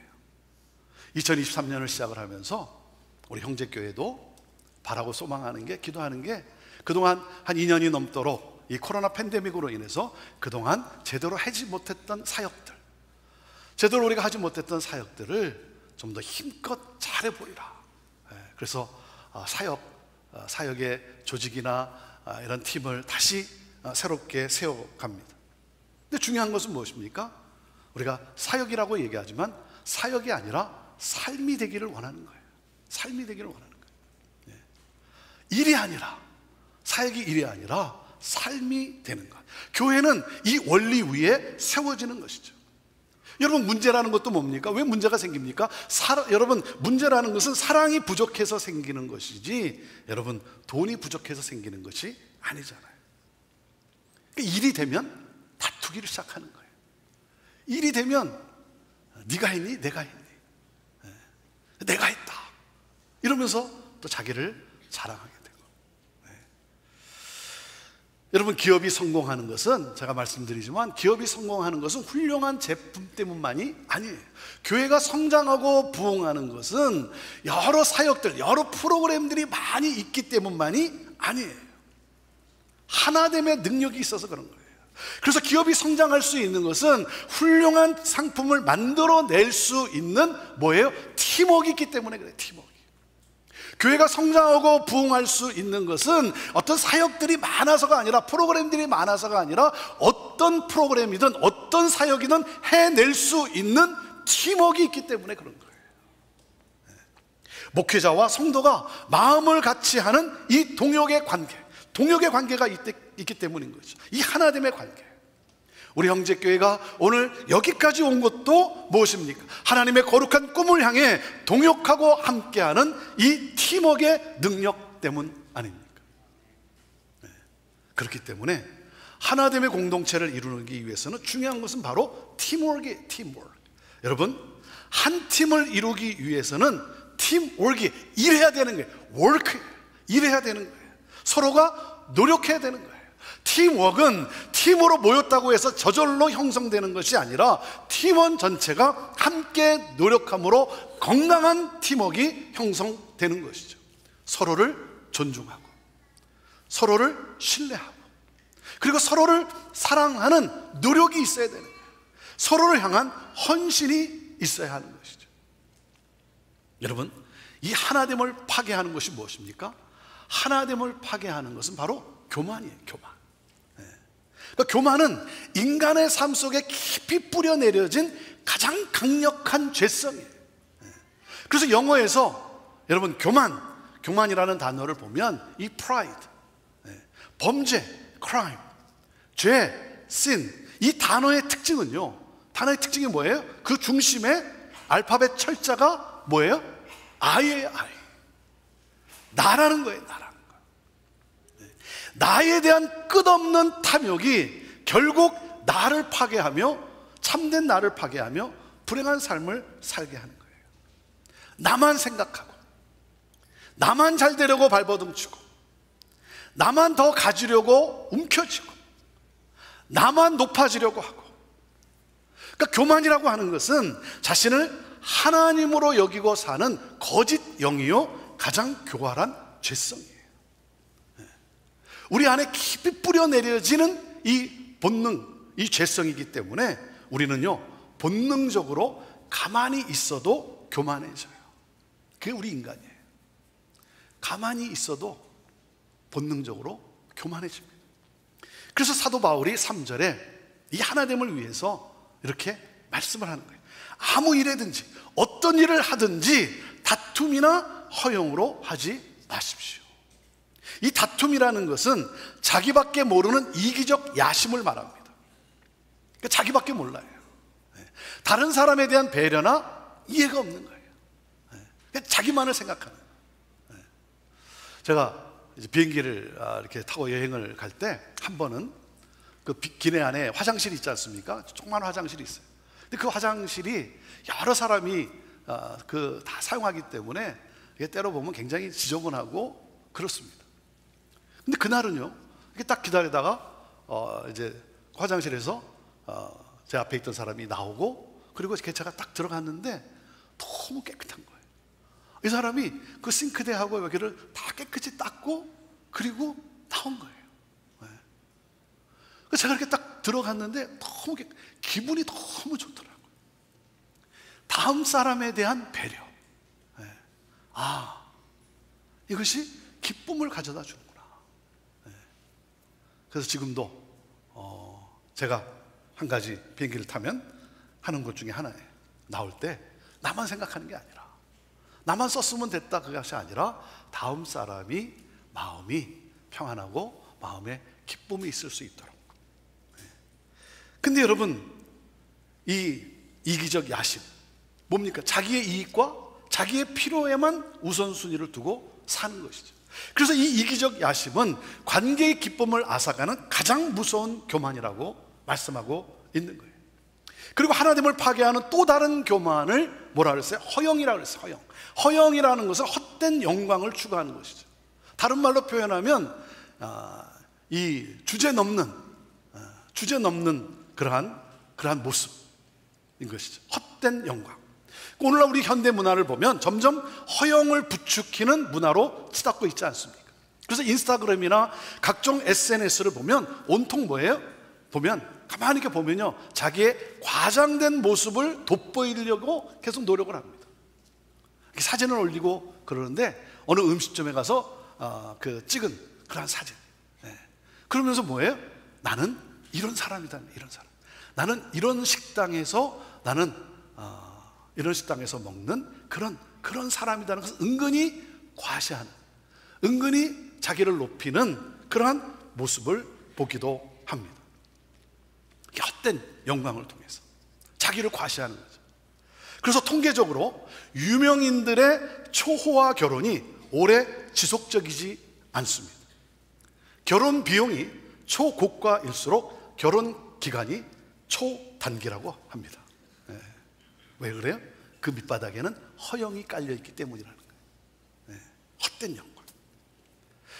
2023년을 시작을 하면서 우리 형제교회도 바라고 소망하는 게, 기도하는 게, 그동안 한 2년이 넘도록 이 코로나 팬데믹으로 인해서 그동안 제대로 하지 못했던 사역들, 제대로 우리가 하지 못했던 사역들을 좀 더 힘껏 잘해보리라. 그래서 사역의 조직이나 이런 팀을 다시 새롭게 세워갑니다. 근데 중요한 것은 무엇입니까? 우리가 사역이라고 얘기하지만 사역이 아니라 삶이 되기를 원하는 거예요. 삶이 되기를 원하는 거예요. 일이 아니라, 사역이 일이 아니라 삶이 되는 것. 교회는 이 원리 위에 세워지는 것이죠. 여러분, 문제라는 것도 뭡니까? 왜 문제가 생깁니까? 여러분, 문제라는 것은 사랑이 부족해서 생기는 것이지, 여러분, 돈이 부족해서 생기는 것이 아니잖아요. 그러니까 일이 되면 다투기를 시작하는 거예요. 일이 되면 네가 했니? 내가 했니? 내가 했다 이러면서 또 자기를 자랑하게 되고. 여러분, 기업이 성공하는 것은, 제가 말씀드리지만, 기업이 성공하는 것은 훌륭한 제품 때문만이 아니에요. 교회가 성장하고 부흥하는 것은 여러 사역들, 여러 프로그램들이 많이 있기 때문만이 아니에요. 하나됨의 능력이 있어서 그런 거예요. 그래서 기업이 성장할 수 있는 것은 훌륭한 상품을 만들어낼 수 있는 뭐예요? 팀워크가 있기 때문에 그래요. 팀워크. 교회가 성장하고 부흥할 수 있는 것은 어떤 사역들이 많아서가 아니라, 프로그램들이 많아서가 아니라, 어떤 프로그램이든 어떤 사역이든 해낼 수 있는 팀워크가 있기 때문에 그런 거예요. 목회자와 성도가 마음을 같이 하는 이 동역의 관계가 있기 때문인 거죠. 이 하나됨의 관계. 우리 형제교회가 오늘 여기까지 온 것도 무엇입니까? 하나님의 거룩한 꿈을 향해 동역하고 함께하는 이 팀워크의 능력 때문 아닙니까? 그렇기 때문에 하나됨의 공동체를 이루기 위해서는 중요한 것은 바로 팀워크예요. 팀워크. 여러분, 한 팀을 이루기 위해서는 팀워크에 일해야 되는 거예요. 워크예요. 일해야 되는 거예요. 서로가 노력해야 되는 거예요. 팀워크는 팀으로 모였다고 해서 저절로 형성되는 것이 아니라 팀원 전체가 함께 노력함으로 건강한 팀워크가 형성되는 것이죠. 서로를 존중하고, 서로를 신뢰하고, 그리고 서로를 사랑하는 노력이 있어야 되는 거예요. 서로를 향한 헌신이 있어야 하는 것이죠. 여러분, 이 하나됨을 파괴하는 것이 무엇입니까? 하나됨을 파괴하는 것은 바로 교만이에요. 교만. 그러니까 교만은 인간의 삶 속에 깊이 뿌려내려진 가장 강력한 죄성이에요. 그래서 영어에서 여러분 교만이라는 단어를 보면 이 pride, 범죄, crime, 죄, sin, 이 단어의 특징은요, 단어의 특징이 뭐예요? 그 중심에 알파벳 철자가 뭐예요? I예요. I. 나라는 거예요. 나라는 거. 나에 대한 끝없는 탐욕이 결국 나를 파괴하며, 참된 나를 파괴하며 불행한 삶을 살게 하는 거예요. 나만 생각하고, 나만 잘 되려고 발버둥치고, 나만 더 가지려고 움켜쥐고, 나만 높아지려고 하고. 그러니까 교만이라고 하는 것은 자신을 하나님으로 여기고 사는 거짓 영이요 가장 교활한 죄성이에요. 우리 안에 깊이 뿌려내려지는 이 본능, 이 죄성이기 때문에 우리는요 본능적으로 가만히 있어도 교만해져요. 그게 우리 인간이에요. 가만히 있어도 본능적으로 교만해집니다. 그래서 사도 바울이 3절에 이 하나됨을 위해서 이렇게 말씀을 하는 거예요. 아무 일이든지 어떤 일을 하든지 다툼이나 허용으로 하지 마십시오. 이 다툼이라는 것은 자기밖에 모르는 이기적 야심을 말합니다. 그러니까 자기밖에 몰라요. 다른 사람에 대한 배려나 이해가 없는 거예요. 그러니까 자기만을 생각하는 거예요. 제가 이제 비행기를 이렇게 타고 여행을 갈 때 한 번은 그 기내 안에 화장실이 있지 않습니까? 조그만 화장실이 있어요. 근데 그 화장실이 여러 사람이 다 사용하기 때문에 이게 때로 보면 굉장히 지저분하고 그렇습니다. 근데 그날은요, 이렇게 딱 기다리다가 이제 화장실에서 제 앞에 있던 사람이 나오고, 그리고 제가 딱 들어갔는데 너무 깨끗한 거예요. 이 사람이 그 싱크대하고 여기를 다 깨끗이 닦고 그리고 나온 거예요. 제가 이렇게 딱 들어갔는데 너무 기분이 너무 좋더라고요. 다음 사람에 대한 배려. 이것이 기쁨을 가져다 주는구나. 그래서 지금도 제가 한 가지 비행기를 타면 하는 것 중에 하나예요. 나올 때 나만 생각하는 게 아니라, 나만 썼으면 됐다 그것이 아니라 다음 사람이 마음이 평안하고 마음에 기쁨이 있을 수 있도록. 근데 여러분, 이 이기적 야심 뭡니까? 자기의 이익과 자기의 필요에만 우선순위를 두고 사는 것이죠. 그래서 이 이기적 야심은 관계의 기쁨을 앗아가는 가장 무서운 교만이라고 말씀하고 있는 거예요. 그리고 하나됨을 파괴하는 또 다른 교만을 뭐라 그랬어요? 허영이라고 그랬어요. 허영이라는 것은 헛된 영광을 추구하는 것이죠. 다른 말로 표현하면 이 주제 넘는 그러한 모습인 것이죠. 헛된 영광. 오늘날 우리 현대 문화를 보면 점점 허영을 부추기는 문화로 치닫고 있지 않습니까? 그래서 인스타그램이나 각종 SNS를 보면 온통 뭐예요? 가만히 이렇게 보면요, 자기의 과장된 모습을 돋보이려고 계속 노력을 합니다. 사진을 올리고 그러는데 어느 음식점에 가서 찍은 그러한 사진. 그러면서 뭐예요? 나는 이런 사람이다. 이런 사람. 나는 이런 식당에서 이런 식당에서 먹는 그런 사람이라는 것을 은근히 과시하는, 은근히 자기를 높이는 그러한 모습을 보기도 합니다. 헛된 영광을 통해서 자기를 과시하는 거죠. 그래서 통계적으로 유명인들의 초호화 결혼이 오래 지속적이지 않습니다. 결혼 비용이 초고가일수록 결혼 기간이 초단기라고 합니다. 왜 그래요? 그 밑바닥에는 허영이 깔려있기 때문이라는 거예요. 헛된 영광.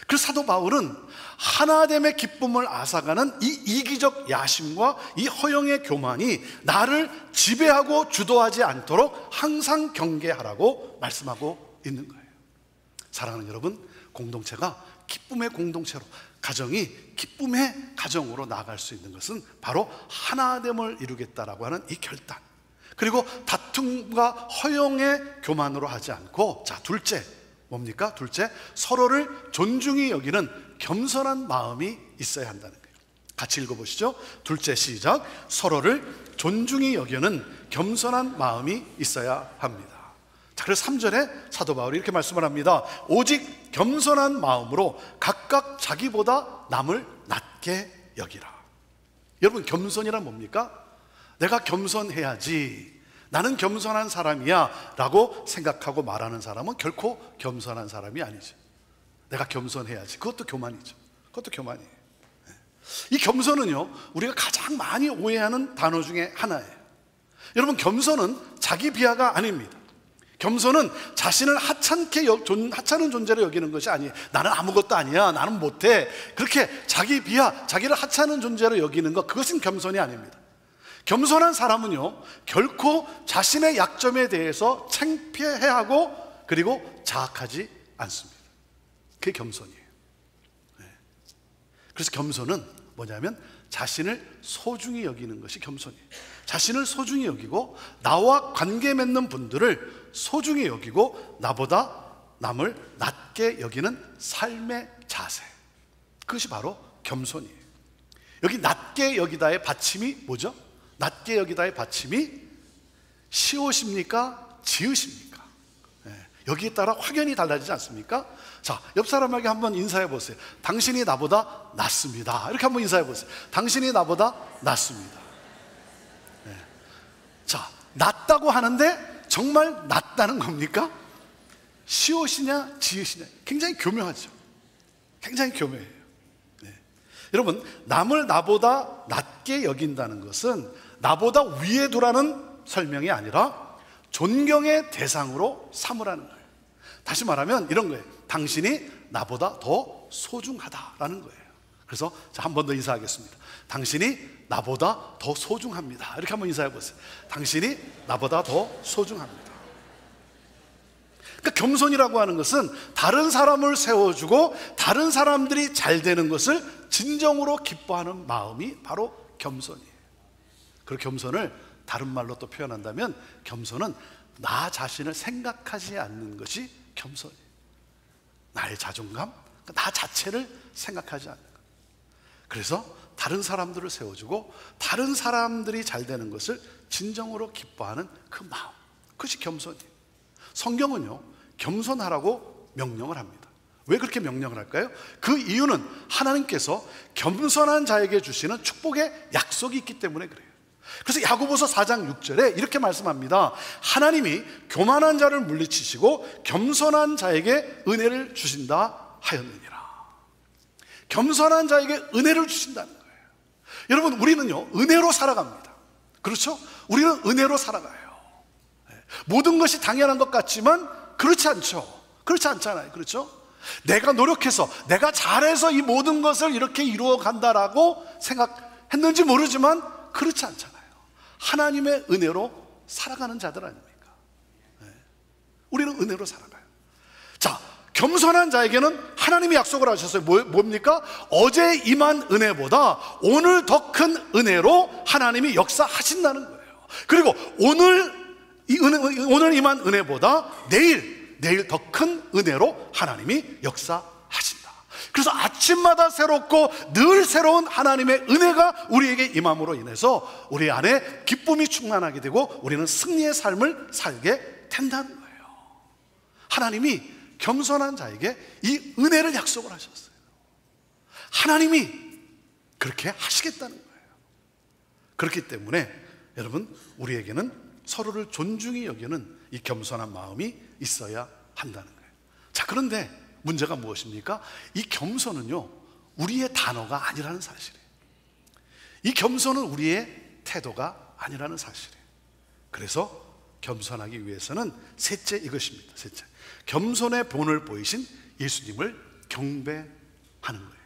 그래서 사도 바울은 하나됨의 기쁨을 앗아가는 이 이기적 야심과 이 허영의 교만이 나를 지배하고 주도하지 않도록 항상 경계하라고 말씀하고 있는 거예요. 사랑하는 여러분, 공동체가 기쁨의 공동체로, 가정이 기쁨의 가정으로 나아갈 수 있는 것은 바로 하나됨을 이루겠다라고 하는 이 결단, 그리고 다툼과 허용의 교만으로 하지 않고, 자, 둘째 뭡니까? 둘째, 서로를 존중히 여기는 겸손한 마음이 있어야 한다는 거예요. 같이 읽어보시죠. 둘째, 시작. 서로를 존중히 여기는 겸손한 마음이 있어야 합니다. 자, 그래서 3절에 사도 바울이 이렇게 말씀을 합니다. 오직 겸손한 마음으로 각각 자기보다 남을 낮게 여기라. 여러분, 겸손이란 뭡니까? 내가 겸손해야지, 나는 겸손한 사람이야 라고 생각하고 말하는 사람은 결코 겸손한 사람이 아니죠. 내가 겸손해야지, 그것도 교만이죠. 그것도 교만이에요. 이 겸손은요, 우리가 가장 많이 오해하는 단어 중에 하나예요. 여러분, 겸손은 자기 비하가 아닙니다. 겸손은 자신을 하찮은 존재로 여기는 것이 아니에요. 나는 아무것도 아니야, 나는 못해, 그렇게 자기 비하, 자기를 하찮은 존재로 여기는 것, 그것은 겸손이 아닙니다. 겸손한 사람은요, 결코 자신의 약점에 대해서 창피해하고 그리고 자학하지 않습니다. 그게 겸손이에요. 그래서 겸손은 뭐냐면 자신을 소중히 여기는 것이 겸손이에요. 자신을 소중히 여기고 나와 관계 맺는 분들을 소중히 여기고 나보다 남을 낮게 여기는 삶의 자세, 그것이 바로 겸손이에요. 여기 낮게 여기다의 받침이 뭐죠? 낮게 여기다의 받침이 시옷입니까? 지읒입니까? 여기에 따라 확연히 달라지지 않습니까? 자, 옆 사람에게 한번 인사해 보세요. 당신이 나보다 낫습니다. 이렇게 한번 인사해 보세요. 당신이 나보다 낫습니다. 자, 낫다고 하는데 정말 낫다는 겁니까? 시옷이냐 지읒이냐, 굉장히 교묘하죠. 굉장히 교묘해요. 여러분, 남을 나보다 낮게 여긴다는 것은 나보다 위에 두라는 설명이 아니라 존경의 대상으로 삼으라는 거예요. 다시 말하면 이런 거예요. 당신이 나보다 더 소중하다라는 거예요. 그래서 한 번 더 인사하겠습니다. 당신이 나보다 더 소중합니다. 이렇게 한번 인사해 보세요. 당신이 나보다 더 소중합니다. 그러니까 겸손이라고 하는 것은 다른 사람을 세워주고 다른 사람들이 잘 되는 것을 진정으로 기뻐하는 마음이 바로 겸손이에요. 그리고 겸손을 다른 말로 또 표현한다면, 겸손은 나 자신을 생각하지 않는 것이 겸손이에요. 나의 자존감, 나 자체를 생각하지 않는 것. 그래서 다른 사람들을 세워주고 다른 사람들이 잘 되는 것을 진정으로 기뻐하는 그 마음, 그것이 겸손이에요. 성경은요, 겸손하라고 명령을 합니다. 왜 그렇게 명령을 할까요? 그 이유는 하나님께서 겸손한 자에게 주시는 축복의 약속이 있기 때문에 그래요. 그래서 야고보서 4장 6절에 이렇게 말씀합니다. 하나님이 교만한 자를 물리치시고 겸손한 자에게 은혜를 주신다 하였느니라. 겸손한 자에게 은혜를 주신다는 거예요. 여러분, 우리는요, 은혜로 살아갑니다. 그렇죠? 우리는 은혜로 살아가요. 모든 것이 당연한 것 같지만 그렇지 않죠. 그렇지 않잖아요. 그렇죠? 내가 노력해서, 내가 잘해서 이 모든 것을 이렇게 이루어 간다라고 생각했는지 모르지만 그렇지 않잖아요. 하나님의 은혜로 살아가는 자들 아닙니까? 우리는 은혜로 살아가요. 자, 겸손한 자에게는 하나님이 약속을 하셨어요. 뭡니까? 어제 임한 은혜보다 오늘 더 큰 은혜로 하나님이 역사하신다는 거예요. 그리고 오늘 임한 은혜보다 내일 더 큰 은혜로 하나님이 역사하신다. 그래서 아침마다 새롭고 늘 새로운 하나님의 은혜가 우리에게 임함으로 인해서 우리 안에 기쁨이 충만하게 되고 우리는 승리의 삶을 살게 된다는 거예요. 하나님이 겸손한 자에게 이 은혜를 약속을 하셨어요. 하나님이 그렇게 하시겠다는 거예요. 그렇기 때문에 여러분, 우리에게는 서로를 존중히 여기는 이 겸손한 마음이 있어야 한다는 거예요. 자, 그런데 문제가 무엇입니까? 이 겸손은요, 우리의 단어가 아니라는 사실이에요. 이 겸손은 우리의 태도가 아니라는 사실이에요. 그래서 겸손하기 위해서는 셋째 이것입니다. 셋째, 겸손의 본을 보이신 예수님을 경배하는 거예요.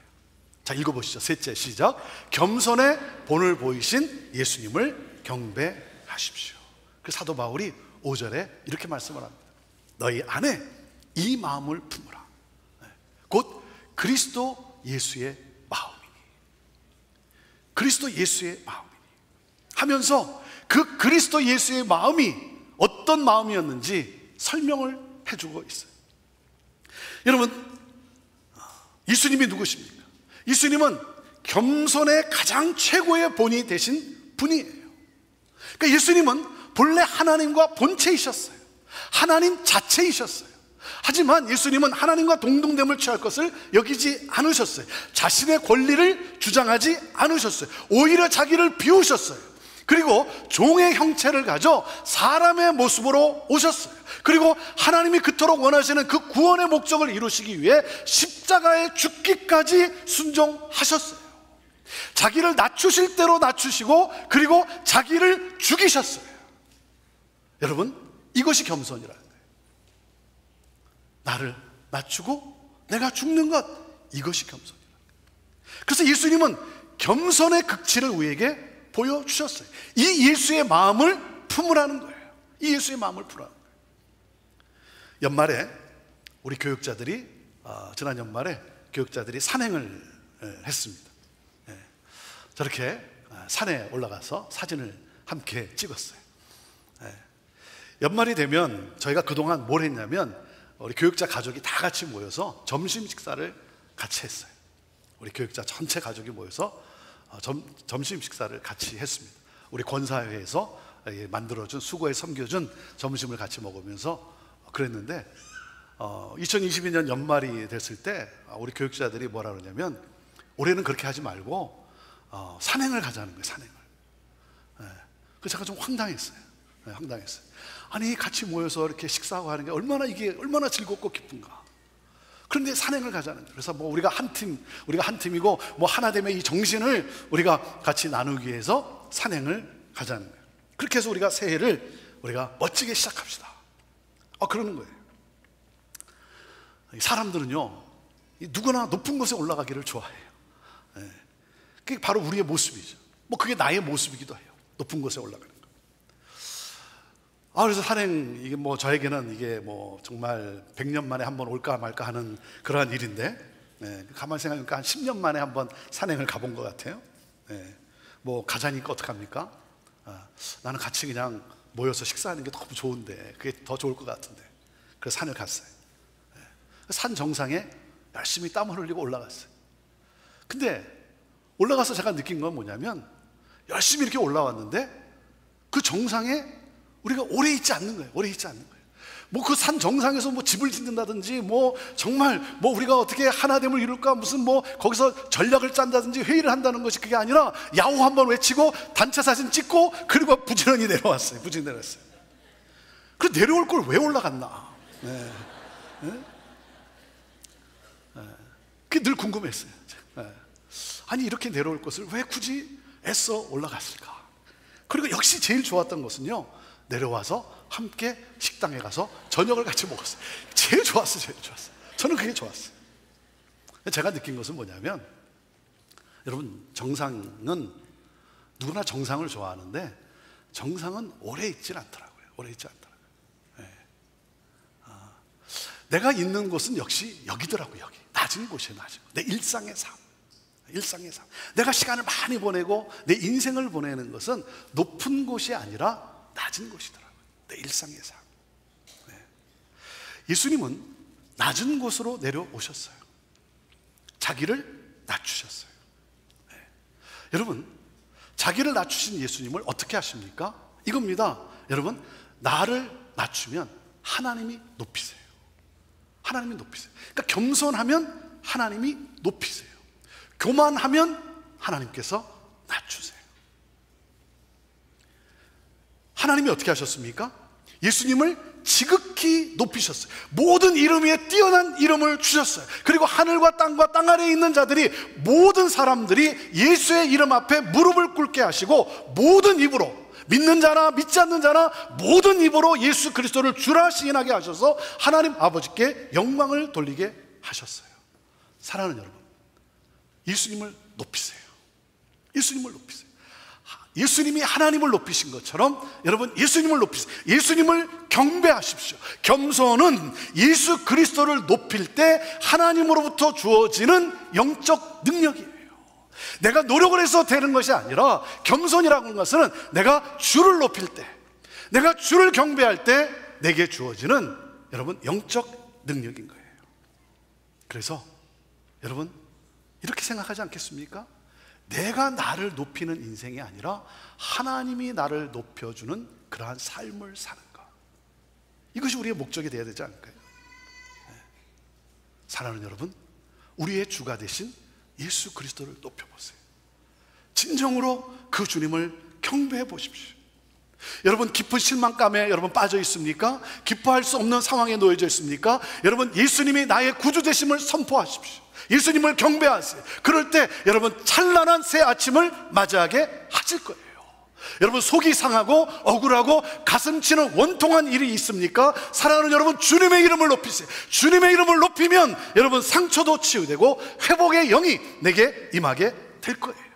자, 읽어보시죠. 셋째, 시작. 겸손의 본을 보이신 예수님을 경배하십시오. 그 사도 바울이 5절에 이렇게 말씀을 합니다. 너희 안에 이 마음을 품으라. 곧 그리스도 예수의 마음이니, 그리스도 예수의 마음이니 하면서 그 그리스도 예수의 마음이 어떤 마음이었는지 설명을 해주고 있어요. 여러분, 예수님이 누구십니까? 예수님은 겸손의 가장 최고의 본이 되신 분이에요. 그러니까 예수님은 본래 하나님과 본체이셨어요. 하나님 자체이셨어요. 하지만 예수님은 하나님과 동등됨을 취할 것을 여기지 않으셨어요. 자신의 권리를 주장하지 않으셨어요. 오히려 자기를 비우셨어요. 그리고 종의 형체를 가져 사람의 모습으로 오셨어요. 그리고 하나님이 그토록 원하시는 그 구원의 목적을 이루시기 위해 십자가에 죽기까지 순종하셨어요. 자기를 낮추실 대로 낮추시고 그리고 자기를 죽이셨어요. 여러분, 이것이 겸손이라는 거예요. 나를 낮추고 내가 죽는 것, 이것이 겸손이라는 거예요. 그래서 예수님은 겸손의 극치를 우리에게 보여주셨어요. 이 예수의 마음을 품으라는 거예요. 이 예수의 마음을 품으라는 거예요. 연말에 우리 교육자들이 지난 연말에 교육자들이 산행을 했습니다. 저렇게 산에 올라가서 사진을 함께 찍었어요. 연말이 되면 저희가 그동안 뭘 했냐면 우리 교육자 가족이 다 같이 모여서 점심 식사를 같이 했어요. 우리 교육자 전체 가족이 모여서 점심 식사를 같이 했습니다. 우리 권사회에서 만들어준, 수고에 섬겨준 점심을 같이 먹으면서 그랬는데 2022년 연말이 됐을 때 우리 교육자들이 뭐라 그러냐면 올해는 그렇게 하지 말고 산행을 가자는 거예요. 산행을. 그래서 제가 좀 황당했어요. 황당했어요. 아니, 같이 모여서 이렇게 식사하고 하는 게 얼마나 즐겁고 기쁜가. 그런데 산행을 가자는 거예요. 그래서 뭐 우리가 한 팀이고 뭐 하나 되면 이 정신을 우리가 같이 나누기 위해서 산행을 가자는 거예요. 그렇게 해서 우리가 새해를 우리가 멋지게 시작합시다. 그러는 거예요. 사람들은요, 누구나 높은 곳에 올라가기를 좋아해요. 그게 바로 우리의 모습이죠. 뭐 그게 나의 모습이기도 해요. 높은 곳에 올라가는 거. 그래서 산행, 이게 뭐 저에게는 이게 뭐 정말 100년 만에 한번 올까 말까 하는 그러한 일인데, 가만히 생각해보니까 한 10년 만에 한번 산행을 가본 것 같아요. 뭐 가자니까 어떡합니까? 나는 같이 그냥 모여서 식사하는 게 너무 좋은데, 그게 더 좋을 것 같은데. 그래서 산을 갔어요. 산 정상에 열심히 땀을 흘리고 올라갔어요. 근데 올라가서 제가 느낀 건 뭐냐면, 열심히 이렇게 올라왔는데 그 정상에 우리가 오래 있지 않는 거예요. 오래 있지 않는 거예요. 뭐 그 산 정상에서 뭐 집을 짓는다든지, 뭐 정말 뭐 우리가 어떻게 하나됨을 이룰까, 무슨 뭐 거기서 전략을 짠다든지 회의를 한다는 것이 그게 아니라 야호 한번 외치고 단체 사진 찍고 그리고 부지런히 내려왔어요. 부지런히 내려왔어요. 그 내려올 걸 왜 올라갔나? 그게 늘 궁금했어요. 아니, 이렇게 내려올 것을 왜 굳이 애써 올라갔을까? 그리고 역시 제일 좋았던 것은요, 내려와서 함께 식당에 가서 저녁을 같이 먹었어요. 제일 좋았어요. 제일 좋았어요. 저는 그게 좋았어요. 제가 느낀 것은 뭐냐면, 여러분, 정상은 누구나 정상을 좋아하는데 정상은 오래 있질 않더라고요. 오래 있지 않더라고요. 내가 있는 곳은 역시 여기더라고요. 여기 낮은 곳이에요. 낮은 곳. 내 일상의 삶. 일상의 삶. 내가 시간을 많이 보내고 내 인생을 보내는 것은 높은 곳이 아니라 낮은 곳이더라고요. 내 일상의 삶. 예수님은 낮은 곳으로 내려오셨어요. 자기를 낮추셨어요. 여러분, 자기를 낮추신 예수님을 어떻게 하십니까? 이겁니다. 여러분, 나를 낮추면 하나님이 높이세요. 하나님이 높이세요. 그러니까 겸손하면 하나님이 높이세요. 교만하면 하나님께서 낮추세요. 하나님이 어떻게 하셨습니까? 예수님을 지극히 높이셨어요. 모든 이름 위에 뛰어난 이름을 주셨어요. 그리고 하늘과 땅과 땅 아래에 있는 자들이, 모든 사람들이 예수의 이름 앞에 무릎을 꿇게 하시고, 모든 입으로, 믿는 자나 믿지 않는 자나 모든 입으로 예수 그리스도를 주라 시인하게 하셔서 하나님 아버지께 영광을 돌리게 하셨어요. 사랑하는 여러분, 예수님을 높이세요. 예수님을 높이세요. 예수님이 하나님을 높이신 것처럼 여러분 예수님을 높이세요. 예수님을 경배하십시오. 겸손은 예수 그리스도를 높일 때 하나님으로부터 주어지는 영적 능력이에요. 내가 노력을 해서 되는 것이 아니라 겸손이라고 하는 것은 내가 주를 높일 때, 내가 주를 경배할 때 내게 주어지는 여러분 영적 능력인 거예요. 그래서 여러분 이렇게 생각하지 않겠습니까? 내가 나를 높이는 인생이 아니라 하나님이 나를 높여주는 그러한 삶을 사는 것, 이것이 우리의 목적이 되어야 되지 않을까요? 사랑하는 여러분, 우리의 주가 되신 예수 그리스도를 높여보세요. 진정으로 그 주님을 경배해 보십시오. 여러분 깊은 실망감에 여러분 빠져 있습니까? 기뻐할 수 없는 상황에 놓여져 있습니까? 여러분 예수님이 나의 구주 되심을 선포하십시오. 예수님을 경배하세요. 그럴 때 여러분 찬란한 새 아침을 맞이하게 하실 거예요. 여러분 속이 상하고 억울하고 가슴 치는 원통한 일이 있습니까? 사랑하는 여러분, 주님의 이름을 높이세요. 주님의 이름을 높이면 여러분 상처도 치유되고 회복의 영이 내게 임하게 될 거예요.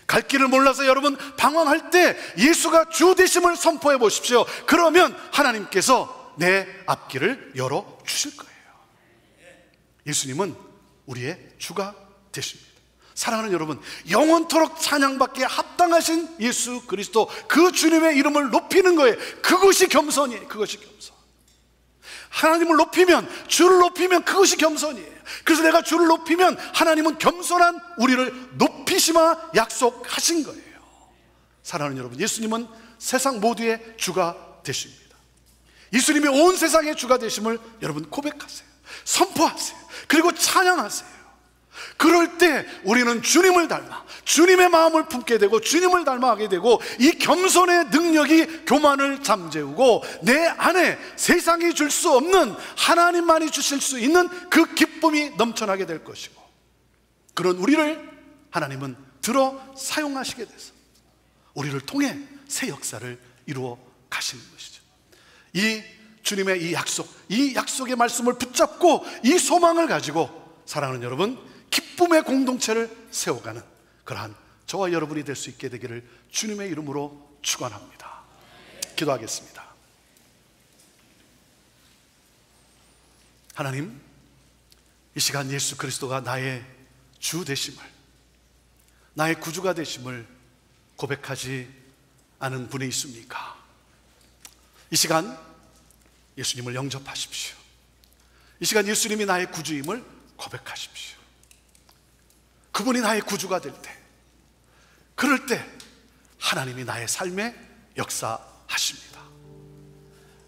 갈 길을 몰라서 여러분 방황할 때 예수가 주 되심을 선포해 보십시오. 그러면 하나님께서 내 앞길을 열어 주실 거예요. 예수님은 우리의 주가 되십니다. 사랑하는 여러분, 영원토록 찬양받기에 합당하신 예수 그리스도, 그 주님의 이름을 높이는 거예요. 그것이 겸손이에요. 그것이 겸손. 하나님을 높이면, 주를 높이면 그것이 겸손이에요. 그래서 내가 주를 높이면 하나님은 겸손한 우리를 높이시마 약속하신 거예요. 사랑하는 여러분, 예수님은 세상 모두의 주가 되십니다. 예수님이 온 세상의 주가 되심을 여러분 고백하세요. 선포하세요. 그리고 찬양하세요. 그럴 때 우리는 주님을 닮아 주님의 마음을 품게 되고 주님을 닮아가게 되고, 이 겸손의 능력이 교만을 잠재우고 내 안에 세상이 줄 수 없는 하나님만이 주실 수 있는 그 기쁨이 넘쳐나게 될 것이고, 그런 우리를 하나님은 들어 사용하시게 돼서 우리를 통해 새 역사를 이루어 가시는 것이죠. 이 주님의 이 약속의 말씀을 붙잡고 이 소망을 가지고 사랑하는 여러분, 기쁨의 공동체를 세워가는 그러한 저와 여러분이 될 수 있게 되기를 주님의 이름으로 축원합니다. 기도하겠습니다. 하나님, 이 시간 예수 그리스도가 나의 주 되심을, 나의 구주가 되심을 고백하지 않은 분이 있습니까? 이 시간 예수님을 영접하십시오. 이 시간 예수님이 나의 구주임을 고백하십시오. 그분이 나의 구주가 될 때, 그럴 때 하나님이 나의 삶에 역사하십니다.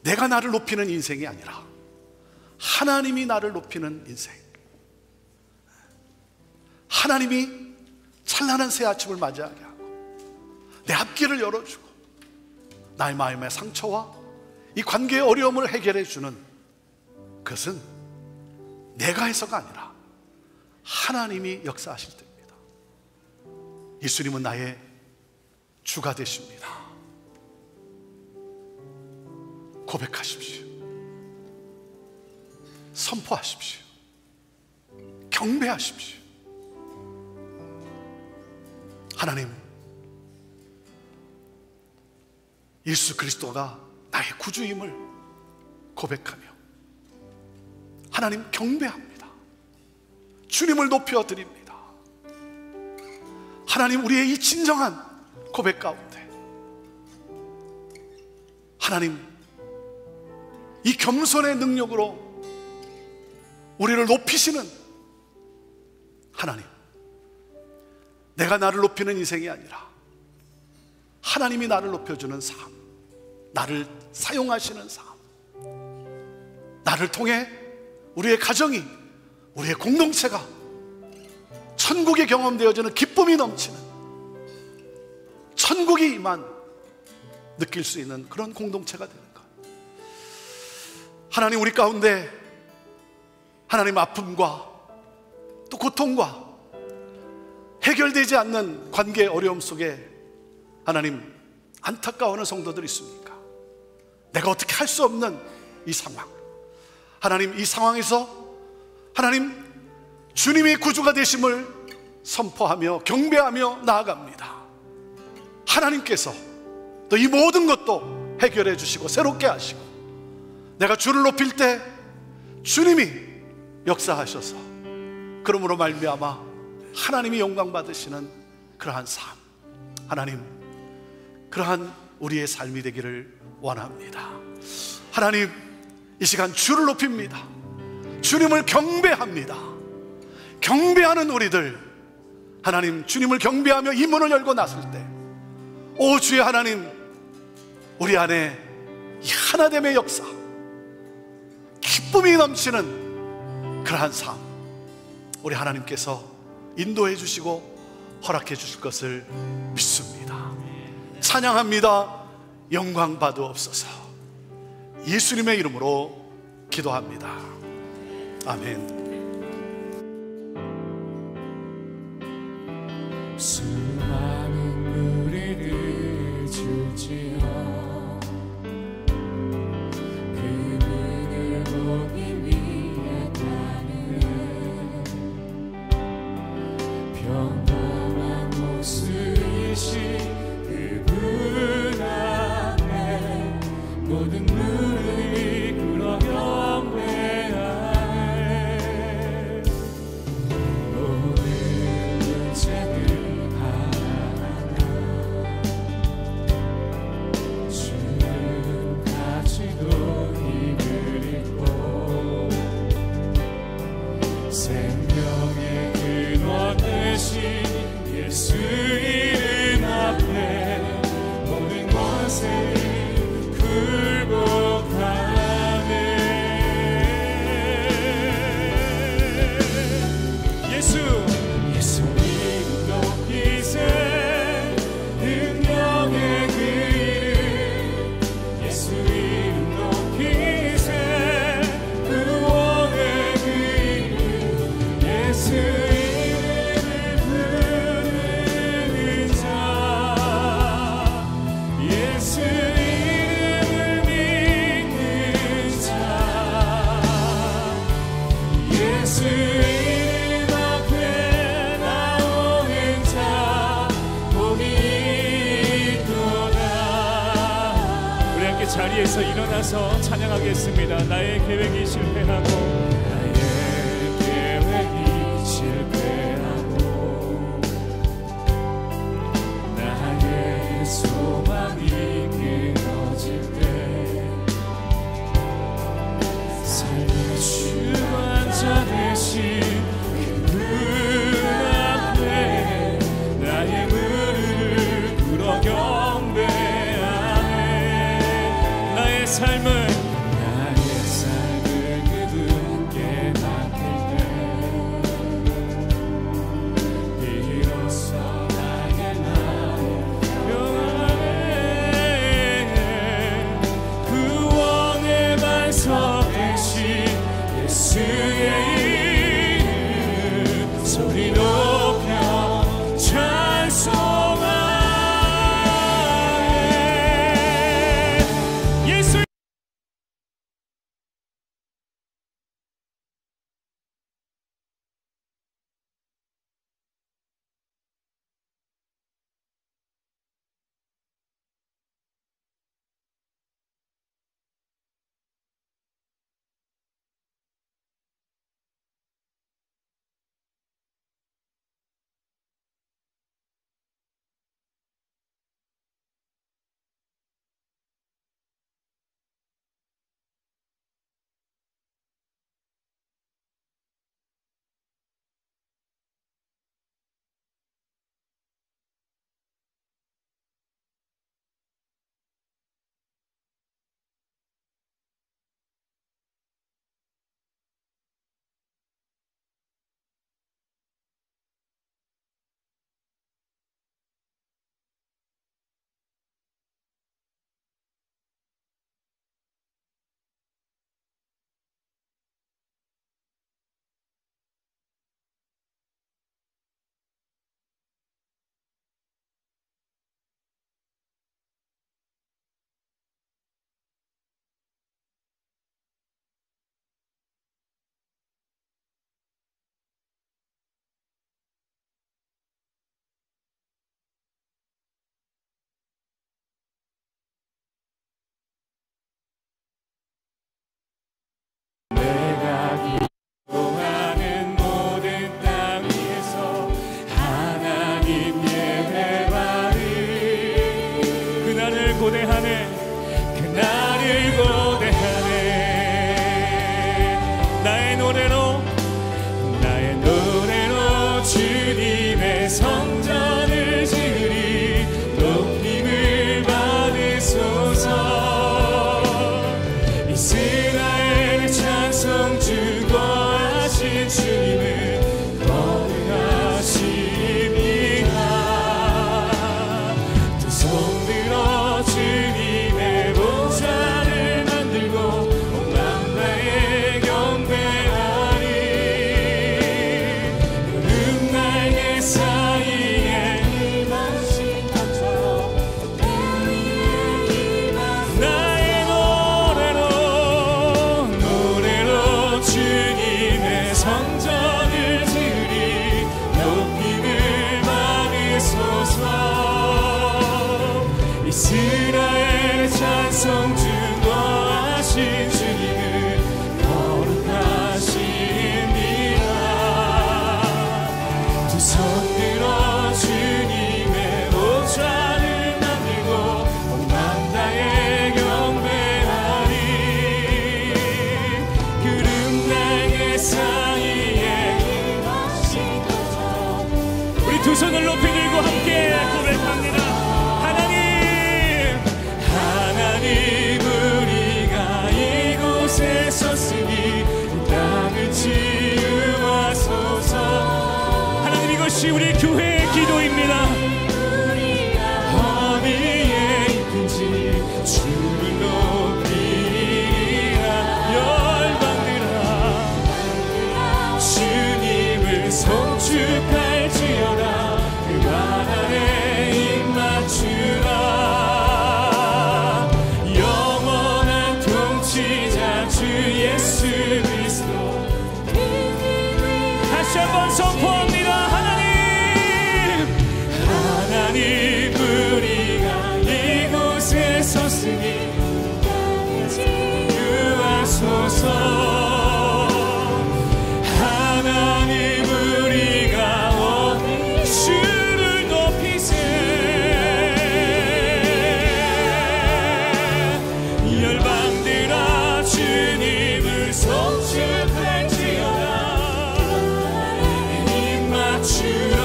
내가 나를 높이는 인생이 아니라 하나님이 나를 높이는 인생, 하나님이 찬란한 새 아침을 맞이하게 하고 내 앞길을 열어주고 나의 마음의 상처와 이 관계의 어려움을 해결해 주는, 그것은 내가 해서가 아니라 하나님이 역사하실 때입니다. 예수님은 나의 주가 되십니다. 고백하십시오. 선포하십시오. 경배하십시오. 하나님, 예수 그리스도가 나의 구주임을 고백하며 하나님 경배합니다. 주님을 높여드립니다. 하나님, 우리의 이 진정한 고백 가운데 하나님, 이 겸손의 능력으로 우리를 높이시는 하나님, 내가 나를 높이는 인생이 아니라 하나님이 나를 높여주는 삶, 나를 사용하시는 삶, 나를 통해 우리의 가정이, 우리의 공동체가 천국이 경험되어지는 기쁨이 넘치는, 천국이 임한 느낄 수 있는 그런 공동체가 되는 것. 하나님, 우리 가운데 하나님 아픔과 또 고통과 해결되지 않는 관계의 어려움 속에 하나님 안타까워하는 성도들이 있습니까? 내가 어떻게 할 수 없는 이 상황, 하나님, 이 상황에서 하나님 주님이 구주가 되심을 선포하며 경배하며 나아갑니다. 하나님께서 또 이 모든 것도 해결해 주시고 새롭게 하시고, 내가 주를 높일 때 주님이 역사하셔서 그러므로 말미암아 하나님이 영광 받으시는 그러한 삶, 하나님 그러한 우리의 삶이 되기를 원합니다. 하나님, 이 시간 주를 높입니다. 주님을 경배합니다. 경배하는 우리들, 하나님 주님을 경배하며 이 문을 열고 나설 때, 오 주의 하나님, 우리 안에 이 하나됨의 역사, 기쁨이 넘치는 그러한 삶, 우리 하나님께서 인도해 주시고 허락해 주실 것을 믿습니다. 찬양합니다. 영광 받으옵소서. 예수님의 이름으로 기도합니다. 아멘. 수많은 무리를 줄지어 그 문을 보기 위해 따르는 평범한 모습이신 그분 앞에 모든 무릎이 꿇어 경배하네. 모든 문제들 하나하나 주님까지도 힘을 잃고 생명의 근원 되신 예수 이름 앞에 모든 권세를 굴복하네. 예수 이름 높이세. 능력의 그 이름 예수 이름 높이세. 구원의 그 이름 예수 이름을 부르는 자, 예수 이름을 믿는 자, 예수 이름 앞에 나오는 자 복이 있도다. 우리 함께 자리에서 일어나서 찬양하겠습니다. 나의 계획이 실패하고 나의 계획이 실패하고 나의 소망이 끊어질 때 삶의 주관자 되신 그분 앞에 나의 무릎을 꿇어 경배하네. 나의 삶을 그분께 두 손 들어 주님의 보좌를 만들고 온 마음 다해 경배하리. 구름 날개 사이에 우리 두 손을 높이 들고 함께 고백합니다. 하나님 우리가 이곳에 섰으니 이 땅을 치유하소서. 하나님 이것이 우리 교회의 기도입니다. 어디에 있든지 주를 높이리라. 열방들아 주님을 송축할지어다. 그 발 아래 입 맞추라. 예수 그리스도 다시 한번 선포합니다. 하나님 우리가 이곳에 섰으니 유하소서. 하나님 우리가 주를 높이세. 열방들아 주님을 송축할지어다. 입 맞추라.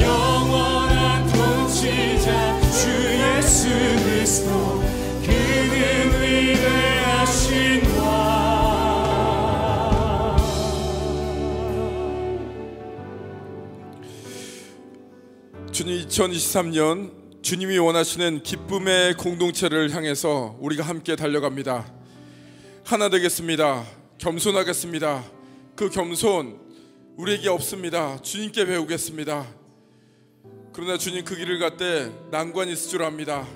영원한 통치자 주 예수 그리스도 그는 위대하신 왕. 주님, 2023년 주님이 원하시는 기쁨의 공동체를 향해서 우리가 함께 달려갑니다. 하나 되겠습니다. 겸손하겠습니다. 그 겸손 우리에게 없습니다. 주님께 배우겠습니다. 그러나 주님 그 길을 갈 때 난관이 있을 줄 압니다.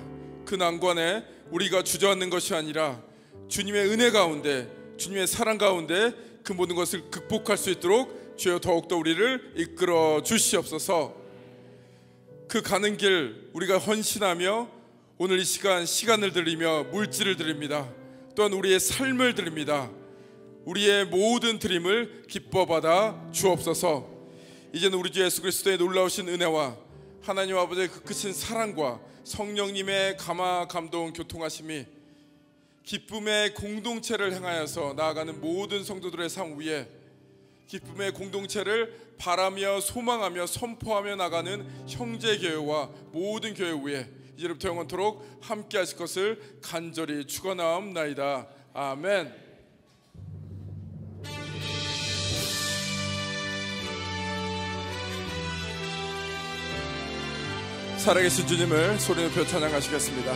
그 난관에 우리가 주저앉는 것이 아니라 주님의 은혜 가운데, 주님의 사랑 가운데 그 모든 것을 극복할 수 있도록 주여 더욱더 우리를 이끌어 주시옵소서. 그 가는 길 우리가 헌신하며 오늘 이 시간을 드리며 물질을 드립니다. 또한 우리의 삶을 드립니다. 우리의 모든 드림을 기뻐 받아 주옵소서. 이제는 우리 주 예수 그리스도의 놀라우신 은혜와 하나님 아버지의 그 크신 사랑과 성령님의 감화 감동 교통하심이 기쁨의 공동체를 향하여서 나아가는 모든 성도들의 삶 위에 기쁨의 공동체를 바라며 소망하며 선포하며 나가는 형제교회와 모든 교회 위에 이제부터 영원토록 함께 하실 것을 간절히 축원하옵나이다. 아멘. 살아계신 주님을 소리 높여 찬양하시겠습니다.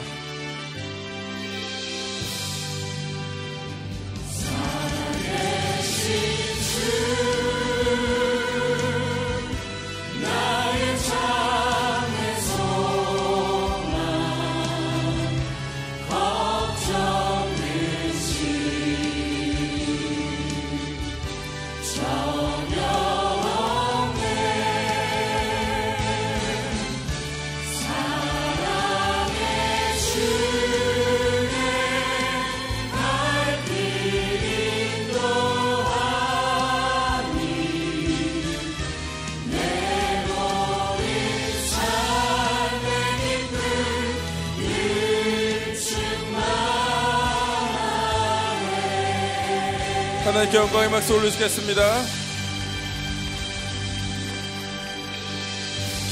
하나님께 영광의 박수 올리시겠습니다.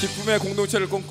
기쁨의 공동체를 꿈꾸